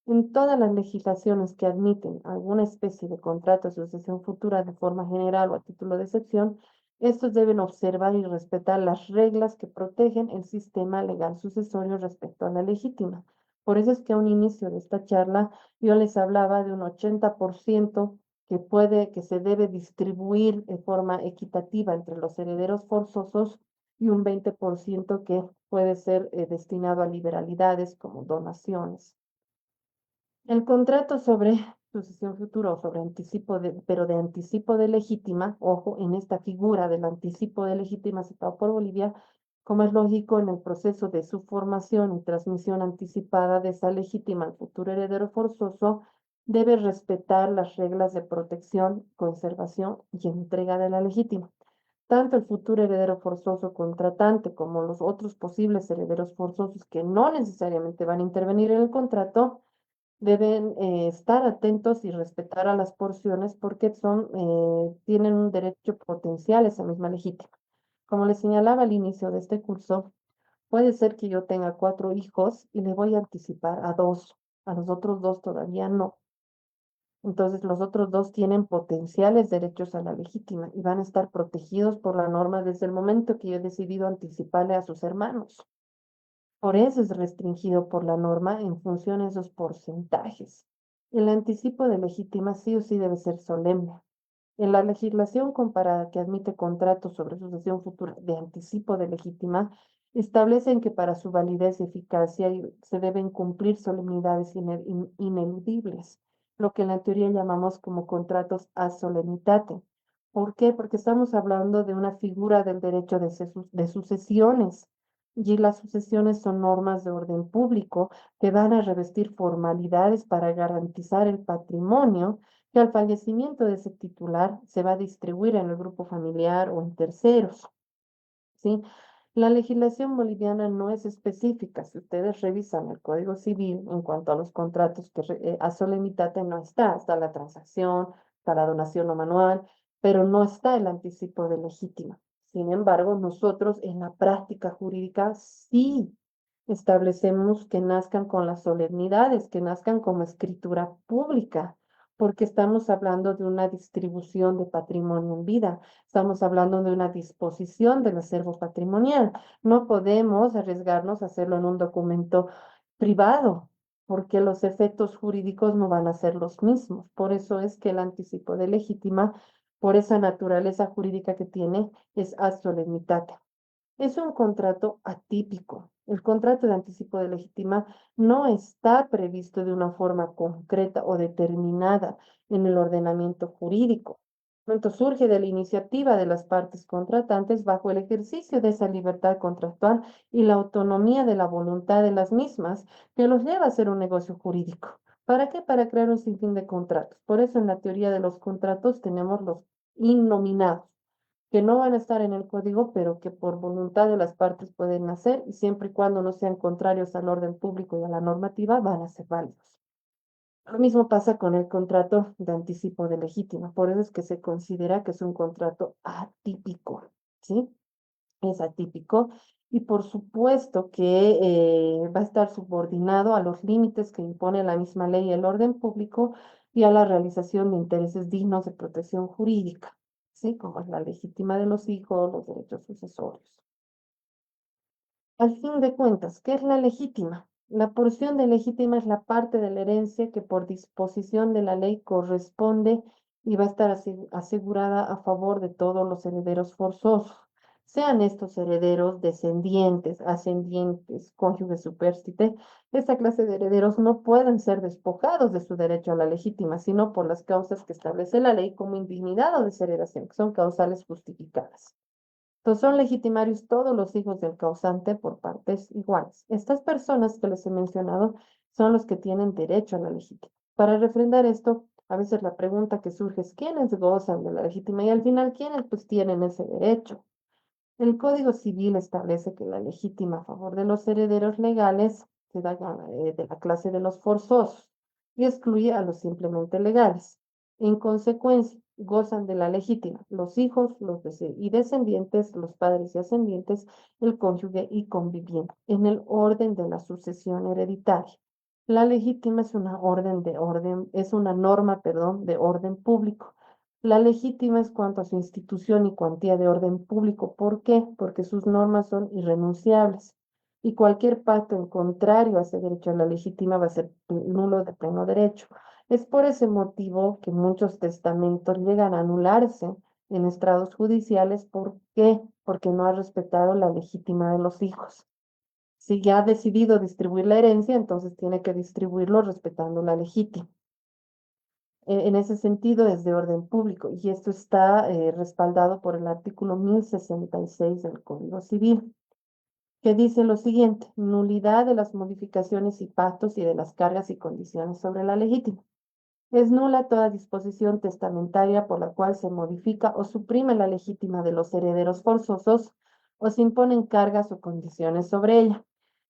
En todas las legislaciones que admiten alguna especie de contrato de sucesión futura de forma general o a título de excepción, estos deben observar y respetar las reglas que protegen el sistema legal sucesorio respecto a la legítima. Por eso es que a un inicio de esta charla yo les hablaba de un 80% que se debe distribuir de forma equitativa entre los herederos forzosos y un 20% que puede ser destinado a liberalidades como donaciones. El contrato sobre sucesión futura o sobre anticipo pero de anticipo de legítima, ojo, en esta figura del anticipo de legítima citado por Bolivia, como es lógico en el proceso de su formación y transmisión anticipada de esa legítima al futuro heredero forzoso, debe respetar las reglas de protección, conservación y entrega de la legítima. Tanto el futuro heredero forzoso contratante como los otros posibles herederos forzosos que no necesariamente van a intervenir en el contrato, deben estar atentos y respetar a las porciones porque tienen un derecho potencial a esa misma legítima. Como les señalaba al inicio de este curso, puede ser que yo tenga 4 hijos y le voy a anticipar a 2, a los otros 2 todavía no. Entonces, los otros 2 tienen potenciales derechos a la legítima y van a estar protegidos por la norma desde el momento que yo he decidido anticiparle a sus hermanos. Por eso es restringido por la norma en función de esos porcentajes. El anticipo de legítima sí o sí debe ser solemne. En la legislación comparada que admite contratos sobre sucesión futura de anticipo de legítima, establecen que para su validez y eficacia se deben cumplir solemnidades ineludibles, lo que en la teoría llamamos como contratos a solemnitate. ¿Por qué? Porque estamos hablando de una figura del derecho de sucesiones y las sucesiones son normas de orden público que van a revestir formalidades para garantizar el patrimonio que al fallecimiento de ese titular se va a distribuir en el grupo familiar o en terceros, ¿sí? La legislación boliviana no es específica. Si ustedes revisan el Código Civil en cuanto a los contratos a solemnitate no está la transacción, está la donación no manual, pero no está el anticipo de legítima. Sin embargo, nosotros en la práctica jurídica sí establecemos que nazcan con las solemnidades, que nazcan como escritura pública, porque estamos hablando de una distribución de patrimonio en vida. Estamos hablando de una disposición del acervo patrimonial. No podemos arriesgarnos a hacerlo en un documento privado, porque los efectos jurídicos no van a ser los mismos. Por eso es que el anticipo de legítima, por esa naturaleza jurídica que tiene, es ad solemnitate. Es un contrato atípico. El contrato de anticipo de legítima no está previsto de una forma concreta o determinada en el ordenamiento jurídico. Surge de la iniciativa de las partes contratantes bajo el ejercicio de esa libertad contractual y la autonomía de la voluntad de las mismas que los lleva a hacer un negocio jurídico. ¿Para qué? Para crear un sinfín de contratos. Por eso en la teoría de los contratos tenemos los innominados que no van a estar en el código, pero que por voluntad de las partes pueden hacer y siempre y cuando no sean contrarios al orden público y a la normativa, van a ser válidos. Lo mismo pasa con el contrato de anticipo de legítima, por eso es que se considera que es un contrato atípico, ¿sí? Es atípico y por supuesto que va a estar subordinado a los límites que impone la misma ley y el orden público y a la realización de intereses dignos de protección jurídica, ¿sí? Como es la legítima de los hijos, los derechos sucesorios. Al fin de cuentas, ¿qué es la legítima? La porción de legítima es la parte de la herencia que por disposición de la ley corresponde y va a estar asegurada a favor de todos los herederos forzosos. sean estos herederos descendientes, ascendientes, cónyuge supérstite. Esta clase de herederos no pueden ser despojados de su derecho a la legítima, sino por las causas que establece la ley como indignidad o desheredación, que son causales justificadas. Entonces son legitimarios todos los hijos del causante por partes iguales. Estas personas que les he mencionado son los que tienen derecho a la legítima. Para refrendar esto, a veces la pregunta que surge es ¿quiénes gozan de la legítima? Y al final, ¿quiénes pues tienen ese derecho? El Código Civil establece que la legítima a favor de los herederos legales se da de la clase de los forzosos y excluye a los simplemente legales. En consecuencia, gozan de la legítima los hijos y descendientes, los padres y ascendientes, el cónyuge y conviviente, en el orden de la sucesión hereditaria. La legítima es una norma, perdón, de orden público. La legítima es cuanto a su institución y cuantía de orden público. ¿Por qué? Porque sus normas son irrenunciables y cualquier pacto en contrario a ese derecho a la legítima va a ser nulo de pleno derecho. Es por ese motivo que muchos testamentos llegan a anularse en estrados judiciales. ¿Por qué? Porque no ha respetado la legítima de los hijos. Si ya ha decidido distribuir la herencia, entonces tiene que distribuirlo respetando la legítima. En ese sentido es de orden público y esto está respaldado por el artículo 1066 del Código Civil, que dice lo siguiente: nulidad de las modificaciones y pactos y de las cargas y condiciones sobre la legítima. Es nula toda disposición testamentaria por la cual se modifica o suprime la legítima de los herederos forzosos o se imponen cargas o condiciones sobre ella.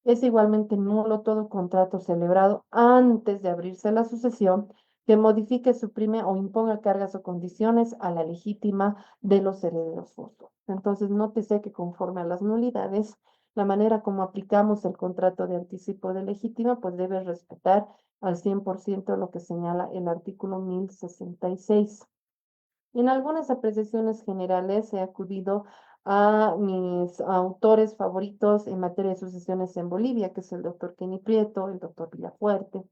Es igualmente nulo todo contrato celebrado antes de abrirse la sucesión que modifique, suprime o imponga cargas o condiciones a la legítima de los herederos forzosos. Entonces, nótese que conforme a las nulidades, la manera como aplicamos el contrato de anticipo de legítima, pues debe respetar al 100% lo que señala el artículo 1066. En algunas apreciaciones generales he acudido a mis autores favoritos en materia de sucesiones en Bolivia, que es el doctor Kenny Prieto, el doctor Villafuerte,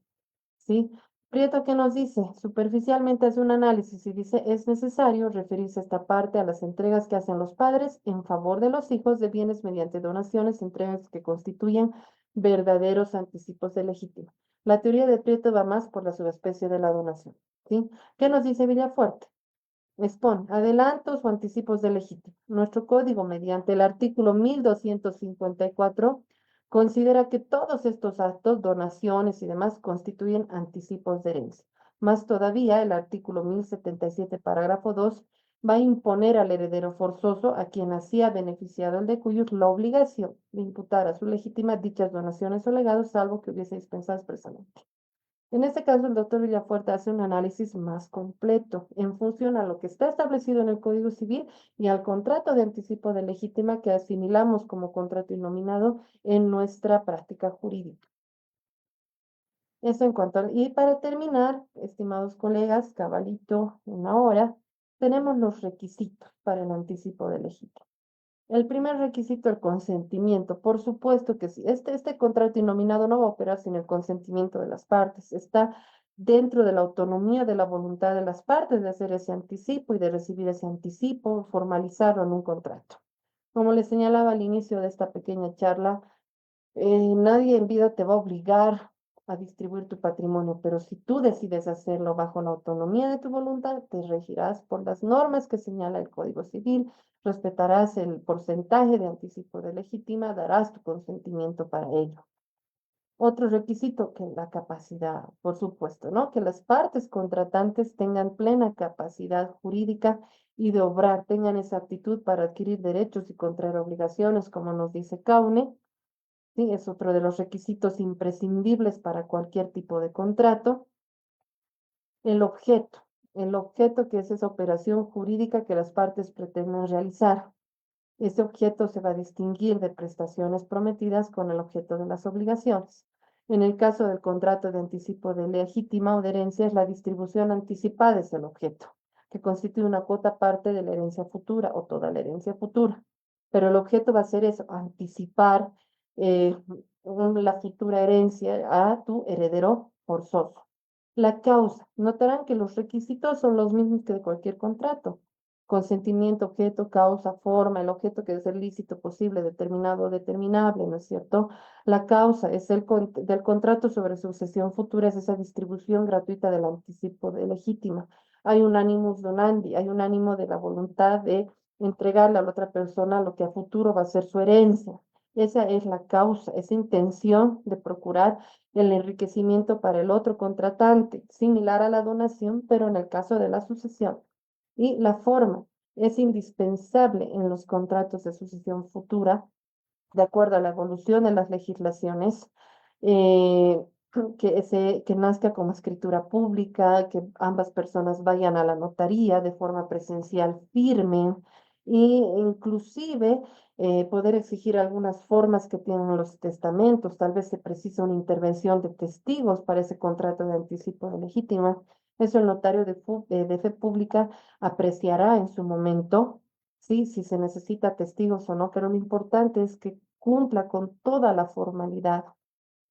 ¿sí? Prieto, ¿qué nos dice? Superficialmente hace un análisis y dice, es necesario referirse esta parte a las entregas que hacen los padres en favor de los hijos de bienes mediante donaciones, entregas que constituyen verdaderos anticipos de legítima. La teoría de Prieto va más por la subespecie de la donación, ¿sí? ¿Qué nos dice Villafuerte? Expone adelantos o anticipos de legítima. Nuestro código, mediante el artículo 1254, considera que todos estos actos, donaciones y demás, constituyen anticipos de herencia. Más todavía, el artículo 1077, parágrafo 2, va a imponer al heredero forzoso, a quien hacía beneficiado el decuyus, la obligación de imputar a su legítima dichas donaciones o legados, salvo que hubiese dispensado expresamente. En este caso, el doctor Villafuerte hace un análisis más completo en función a lo que está establecido en el Código Civil y al contrato de anticipo de legítima que asimilamos como contrato innominado en nuestra práctica jurídica. Eso en cuanto a... Y para terminar, estimados colegas, cabalito, una hora, tenemos los requisitos para el anticipo de legítima. El primer requisito, el consentimiento. Por supuesto que sí. Este contrato innominado no va a operar sin el consentimiento de las partes. Está dentro de la autonomía de la voluntad de las partes de hacer ese anticipo y de recibir ese anticipo, formalizarlo en un contrato. Como les señalaba al inicio de esta pequeña charla, nadie en vida te va a obligar a distribuir tu patrimonio, pero si tú decides hacerlo bajo la autonomía de tu voluntad, te regirás por las normas que señala el Código Civil, respetarás el porcentaje de anticipo de legítima, darás tu consentimiento para ello. Otro requisito, que la capacidad, por supuesto, ¿no? Que las partes contratantes tengan plena capacidad jurídica y de obrar, tengan esa aptitud para adquirir derechos y contraer obligaciones, como nos dice Caune. Sí, es otro de los requisitos imprescindibles para cualquier tipo de contrato. El objeto, el objeto que es esa operación jurídica que las partes pretenden realizar. Ese objeto se va a distinguir de prestaciones prometidas con el objeto de las obligaciones. En el caso del contrato de anticipo de legítima o de herencia, es la distribución anticipada es el objeto, que constituye una cuota parte de la herencia futura o toda la herencia futura. Pero el objeto va a ser eso, anticipar eh, la futura herencia a tu heredero forzoso. La causa. Notarán que los requisitos son los mismos que de cualquier contrato. consentimiento, objeto, causa, forma, el objeto que es el lícito, posible, determinado, determinable, ¿no es cierto? La causa es del contrato sobre sucesión futura, es esa distribución gratuita del anticipo de legítima. Hay un animus donandi, hay un ánimo de la voluntad de entregarle a la otra persona lo que a futuro va a ser su herencia. Esa es la causa, esa intención de procurar el enriquecimiento para el otro contratante, similar a la donación, pero en el caso de la sucesión. Y la forma es indispensable en los contratos de sucesión futura, de acuerdo a la evolución de las legislaciones, eh, que nazca como escritura pública, que ambas personas vayan a la notaría de forma presencial firme e inclusive poder exigir algunas formas que tienen los testamentos. Tal vez se precisa una intervención de testigos para ese contrato de anticipo de legítima. Eso el notario de fe pública apreciará en su momento, sí, si se necesita testigos o no, pero lo importante es que cumpla con toda la formalidad,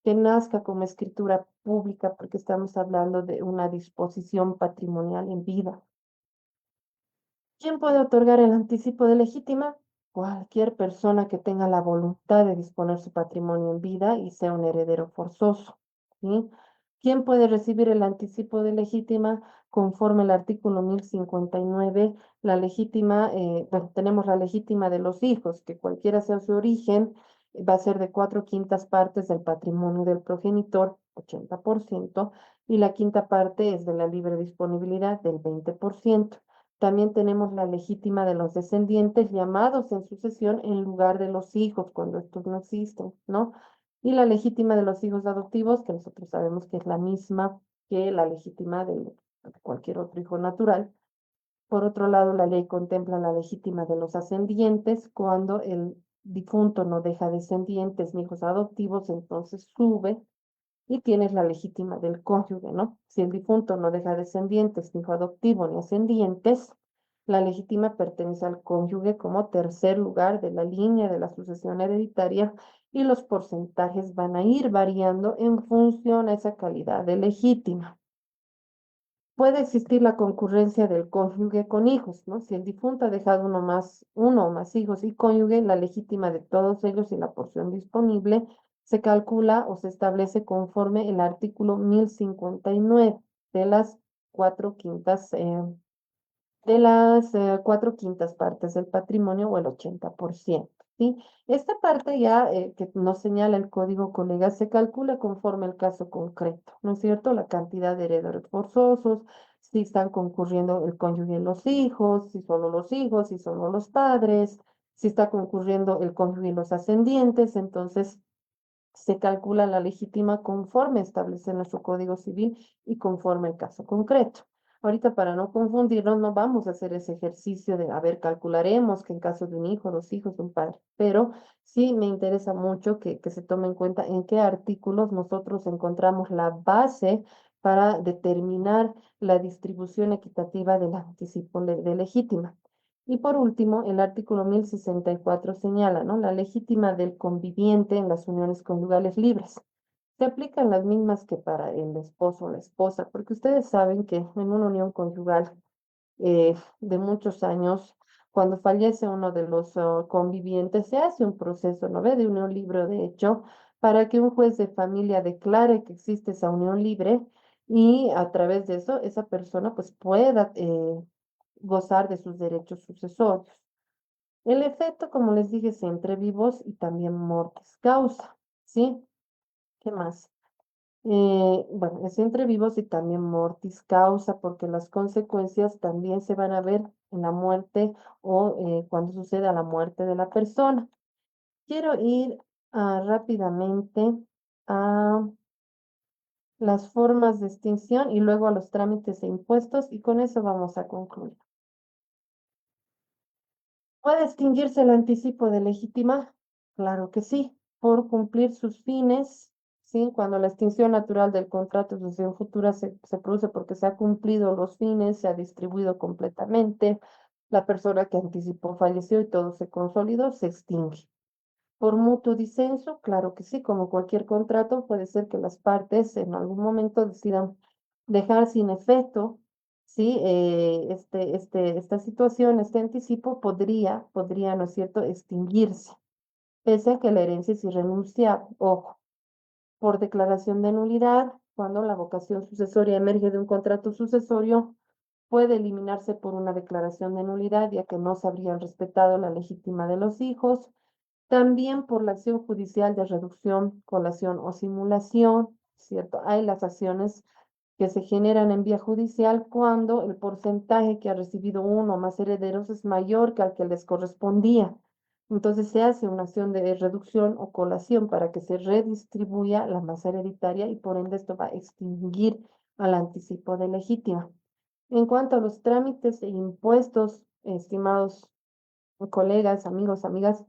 que nazca como escritura pública, porque estamos hablando de una disposición patrimonial en vida. ¿Quién puede otorgar el anticipo de legítima? Cualquier persona que tenga la voluntad de disponer su patrimonio en vida y sea un heredero forzoso, ¿sí? ¿Quién puede recibir el anticipo de legítima? Conforme el artículo 1059, la legítima, bueno, tenemos la legítima de los hijos, que cualquiera sea su origen, va a ser de 4/5 partes del patrimonio del progenitor, 80%, y la quinta parte es de la libre disponibilidad del 20%. También tenemos la legítima de los descendientes llamados en sucesión en lugar de los hijos cuando estos no existen, ¿no? Y la legítima de los hijos adoptivos, que nosotros sabemos que es la misma que la legítima de cualquier otro hijo natural. Por otro lado, la ley contempla la legítima de los ascendientes. Cuando el difunto no deja descendientes ni hijos adoptivos, entonces sube y tienes la legítima del cónyuge, ¿no? Si el difunto no deja descendientes, ni hijo adoptivo, ni ascendientes, la legítima pertenece al cónyuge como tercer lugar de la línea de la sucesión hereditaria y los porcentajes van a ir variando en función a esa calidad de legítima. Puede existir la concurrencia del cónyuge con hijos, ¿no? Si el difunto ha dejado uno o más hijos y cónyuge, la legítima de todos ellos y la porción disponible se calcula o se establece conforme el artículo 1059 de las cuatro quintas, cuatro quintas partes del patrimonio o el 80%, ¿sí? Esta parte ya que nos señala el código colega se calcula conforme el caso concreto, ¿no es cierto? La cantidad de herederos forzosos, si están concurriendo el cónyuge y los hijos, si solo los padres, si está concurriendo el cónyuge y los ascendientes, entonces se calcula la legítima conforme establece nuestro Código Civil y conforme el caso concreto. Ahorita, para no confundirnos, no vamos a hacer ese ejercicio de, a ver, calcularemos que en caso de un hijo, dos hijos, de un padre, pero sí me interesa mucho que se tome en cuenta en qué artículos nosotros encontramos la base para determinar la distribución equitativa del anticipo de legítima. Y por último, el artículo 1064 señala, ¿no? La legítima del conviviente en las uniones conyugales libres. Se aplican las mismas que para el esposo o la esposa, porque ustedes saben que en una unión conyugal de muchos años, cuando fallece uno de los convivientes, se hace un proceso, ¿no ve? De unión libre, de hecho, para que un juez de familia declare que existe esa unión libre y a través de eso, esa persona pues pueda gozar de sus derechos sucesorios. El efecto, como les dije, es entre vivos y también mortis causa, ¿sí? ¿Qué más? Bueno, es entre vivos y también mortis causa, porque las consecuencias también se van a ver en la muerte o cuando suceda la muerte de la persona. Quiero ir rápidamente a las formas de extinción y luego a los trámites e impuestos y con eso vamos a concluir. ¿Puede extinguirse el anticipo de legítima? Claro que sí, por cumplir sus fines, ¿sí? Cuando la extinción natural del contrato de sucesión futura se produce porque se han cumplido los fines, se ha distribuido completamente, la persona que anticipó falleció y todo se consolidó, se extingue. Por mutuo disenso, claro que sí, como cualquier contrato, puede ser que las partes en algún momento decidan dejar sin efecto, ¿sí? Esta situación, este anticipo podría, ¿no es cierto?, extinguirse, pese a que la herencia es irrenunciable. Ojo, por declaración de nulidad, cuando la vocación sucesoria emerge de un contrato sucesorio, puede eliminarse por una declaración de nulidad, ya que no se habrían respetado la legítima de los hijos. También por la acción judicial de reducción, colación o simulación, ¿cierto? Hay las acciones que se generan en vía judicial cuando el porcentaje que ha recibido uno o más herederos es mayor que al que les correspondía. Entonces se hace una acción de reducción o colación para que se redistribuya la masa hereditaria y por ende esto va a extinguir al anticipo de legítima. En cuanto a los trámites e impuestos, estimados colegas, amigos, amigas,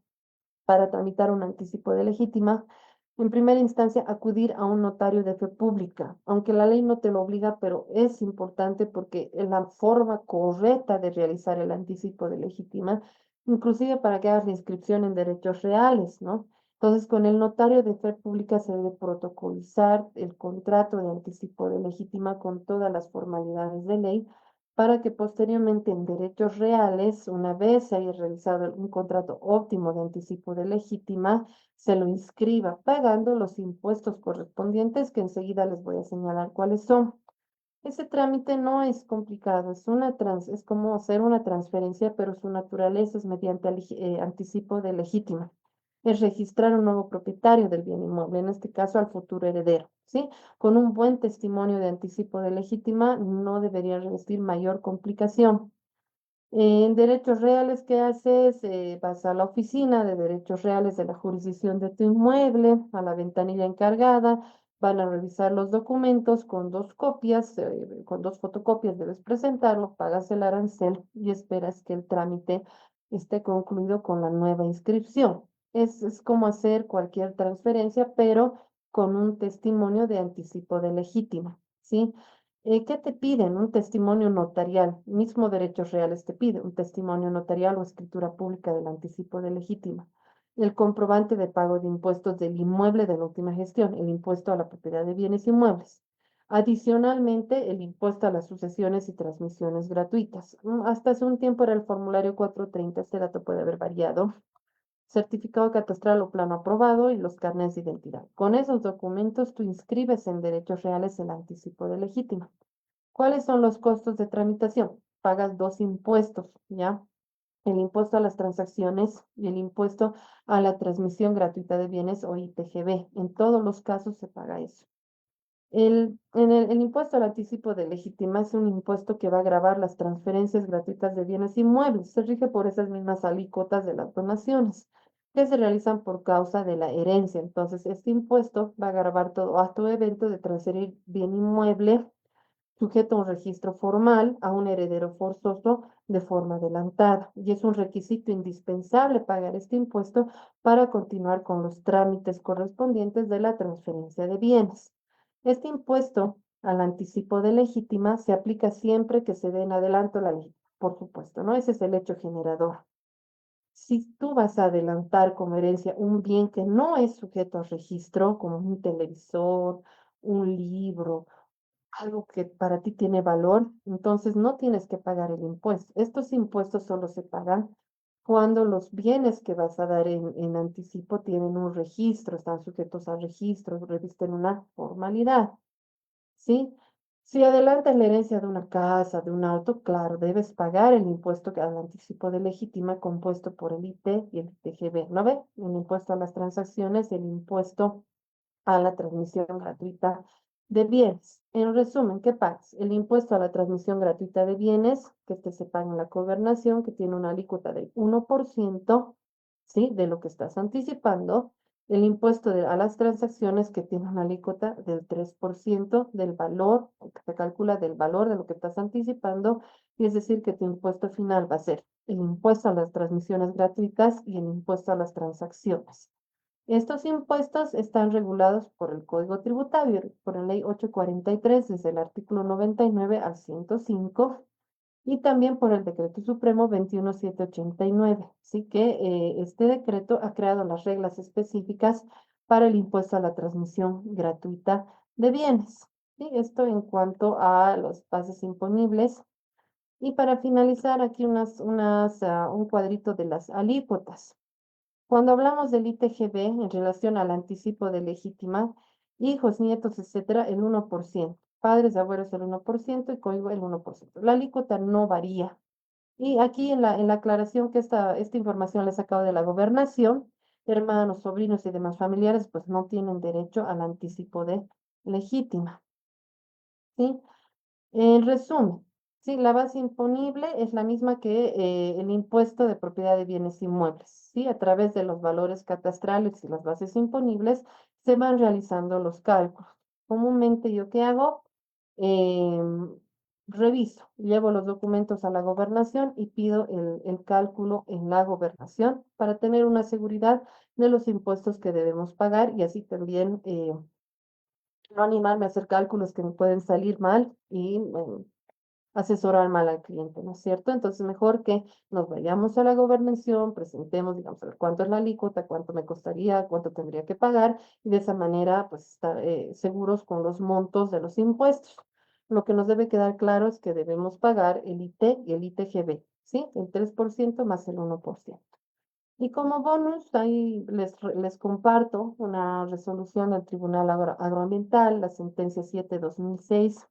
para tramitar un anticipo de legítima, en primera instancia acudir a un notario de fe pública, aunque la ley no te lo obliga, pero es importante porque es la forma correcta de realizar el anticipo de legítima, inclusive para que hagas la inscripción en derechos reales, ¿no? Entonces, con el notario de fe pública se debe protocolizar el contrato de anticipo de legítima con todas las formalidades de ley para que posteriormente en derechos reales, una vez se haya realizado un contrato óptimo de anticipo de legítima, se lo inscriba pagando los impuestos correspondientes que enseguida les voy a señalar cuáles son. Ese trámite no es complicado, es como hacer una transferencia, pero su naturaleza es mediante anticipo de legítima. Es registrar un nuevo propietario del bien inmueble, en este caso al futuro heredero, ¿sí? Con un buen testimonio de anticipo de legítima no debería revestir mayor complicación. En derechos reales, ¿qué haces? Vas a la oficina de derechos reales de la jurisdicción de tu inmueble, a la ventanilla encargada, van a revisar los documentos con dos copias, con dos fotocopias debes presentarlo, pagas el arancel y esperas que el trámite esté concluido con la nueva inscripción. Es como hacer cualquier transferencia, pero con un testimonio de anticipo de legítima, ¿sí? ¿Qué te piden? Un testimonio notarial. Mismo derechos reales te pide un testimonio notarial o escritura pública del anticipo de legítima. El comprobante de pago de impuestos del inmueble de la última gestión, el impuesto a la propiedad de bienes inmuebles. Adicionalmente, el impuesto a las sucesiones y transmisiones gratuitas. Hasta hace un tiempo era el formulario 430, este dato puede haber variado. Certificado catastral o plano aprobado y los carnets de identidad. Con esos documentos tú inscribes en derechos reales el anticipo de legítima. ¿Cuáles son los costos de tramitación? Pagas dos impuestos, ¿ya? El impuesto a las transacciones y el impuesto a la transmisión gratuita de bienes o ITGB. En todos los casos se paga eso. El impuesto al anticipo de legítima es un impuesto que va a gravar las transferencias gratuitas de bienes inmuebles. Se rige por esas mismas alícuotas de las donaciones que se realizan por causa de la herencia. Entonces, este impuesto va a gravar todo acto o evento de transferir bien inmueble sujeto a un registro formal a un heredero forzoso de forma adelantada. Y es un requisito indispensable pagar este impuesto para continuar con los trámites correspondientes de la transferencia de bienes. Este impuesto al anticipo de legítima se aplica siempre que se dé en adelanto la ley, por supuesto, ¿no? Ese es el hecho generador. Si tú vas a adelantar como herencia un bien que no es sujeto a registro, como un televisor, un libro, algo que para ti tiene valor, entonces no tienes que pagar el impuesto. Estos impuestos solo se pagan cuando los bienes que vas a dar en anticipo tienen un registro, están sujetos a registro, revisten una formalidad, ¿sí? Si adelantas la herencia de una casa, de un auto, claro, debes pagar el impuesto al anticipo de legítima compuesto por el IT y el TGB, ¿no ve? El impuesto a las transacciones, el impuesto a la transmisión gratuita de bienes. En resumen, ¿qué pagas? El impuesto a la transmisión gratuita de bienes, que este se paga en la gobernación, que tiene una alícuota del 1%, ¿sí? De lo que estás anticipando. El impuesto a las transacciones, que tiene una alícuota del 3% del valor, que se calcula del valor de lo que estás anticipando, y es decir, que tu impuesto final va a ser el impuesto a las transmisiones gratuitas y el impuesto a las transacciones. Estos impuestos están regulados por el Código Tributario, por la Ley 843, desde el artículo 99 al 105, y también por el Decreto Supremo 21789. Así que este decreto ha creado las reglas específicas para el impuesto a la transmisión gratuita de bienes. ¿Sí? Esto en cuanto a las bases imponibles Y para finalizar, aquí un cuadrito de las alícuotas. Cuando hablamos del ITGB en relación al anticipo de legítima, hijos, nietos, etcétera, el 1%, padres, abuelos el 1% y coigo el 1%. La alícuota no varía. Y aquí en la aclaración que esta información la he sacado de la gobernación, hermanos, sobrinos y demás familiares, pues no tienen derecho al anticipo de legítima, ¿sí? En resumen, sí, la base imponible es la misma que el impuesto de propiedad de bienes inmuebles, ¿sí? A través de los valores catastrales y las bases imponibles se van realizando los cálculos. Comúnmente, ¿yo qué hago? Em, Reviso, llevo los documentos a la gobernación y pido el cálculo en la gobernación para tener una seguridad de los impuestos que debemos pagar y así también no animarme a hacer cálculos que me pueden salir mal y asesorar mal al cliente, ¿no es cierto? Entonces, mejor que nos vayamos a la gobernación, presentemos, digamos, a ver cuánto es la alícuota, cuánto me costaría, cuánto tendría que pagar, y de esa manera, pues, estar seguros con los montos de los impuestos. Lo que nos debe quedar claro es que debemos pagar el IT y el ITGB, ¿sí? El 3% más el 1%. Y como bonus, ahí les comparto una resolución del Tribunal Agroambiental, la sentencia 7/2006,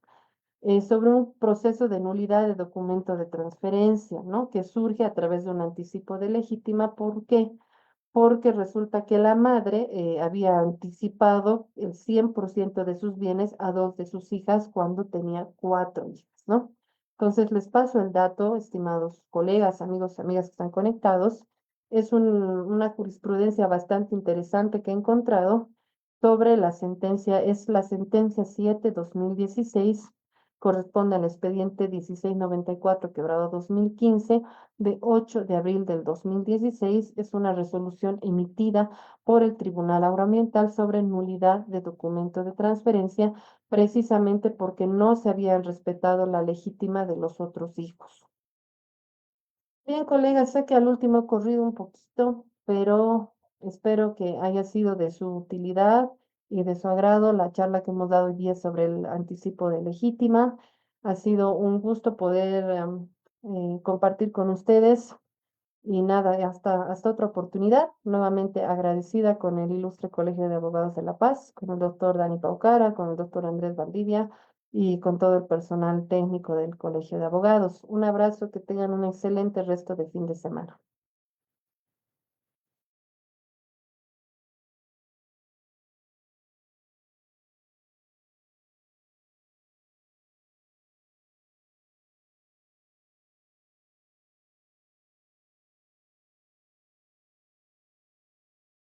sobre un proceso de nulidad de documento de transferencia, ¿no? Que surge a través de un anticipo de legítima. ¿Por qué? Porque resulta que la madre había anticipado el 100% de sus bienes a dos de sus hijas cuando tenía cuatro hijas, ¿no? Entonces les paso el dato, estimados colegas, amigos, amigas que están conectados. Es una jurisprudencia bastante interesante que he encontrado sobre la sentencia, es la sentencia 7/2016, corresponde al expediente 1694 quebrado 2015 de 8 de abril del 2016. Es una resolución emitida por el Tribunal Agroambiental sobre nulidad de documento de transferencia, precisamente porque no se habían respetado la legítima de los otros hijos. Bien, colegas, sé que al último he corrido un poquito, pero espero que haya sido de su utilidad y de su agrado la charla que hemos dado hoy día sobre el anticipo de legítima. Ha sido un gusto poder compartir con ustedes y nada, hasta otra oportunidad. Nuevamente agradecida con el Ilustre Colegio de Abogados de La Paz, con el doctor Dani Paucara, con el doctor Andrés Valdivia y con todo el personal técnico del Colegio de Abogados. Un abrazo, que tengan un excelente resto de fin de semana.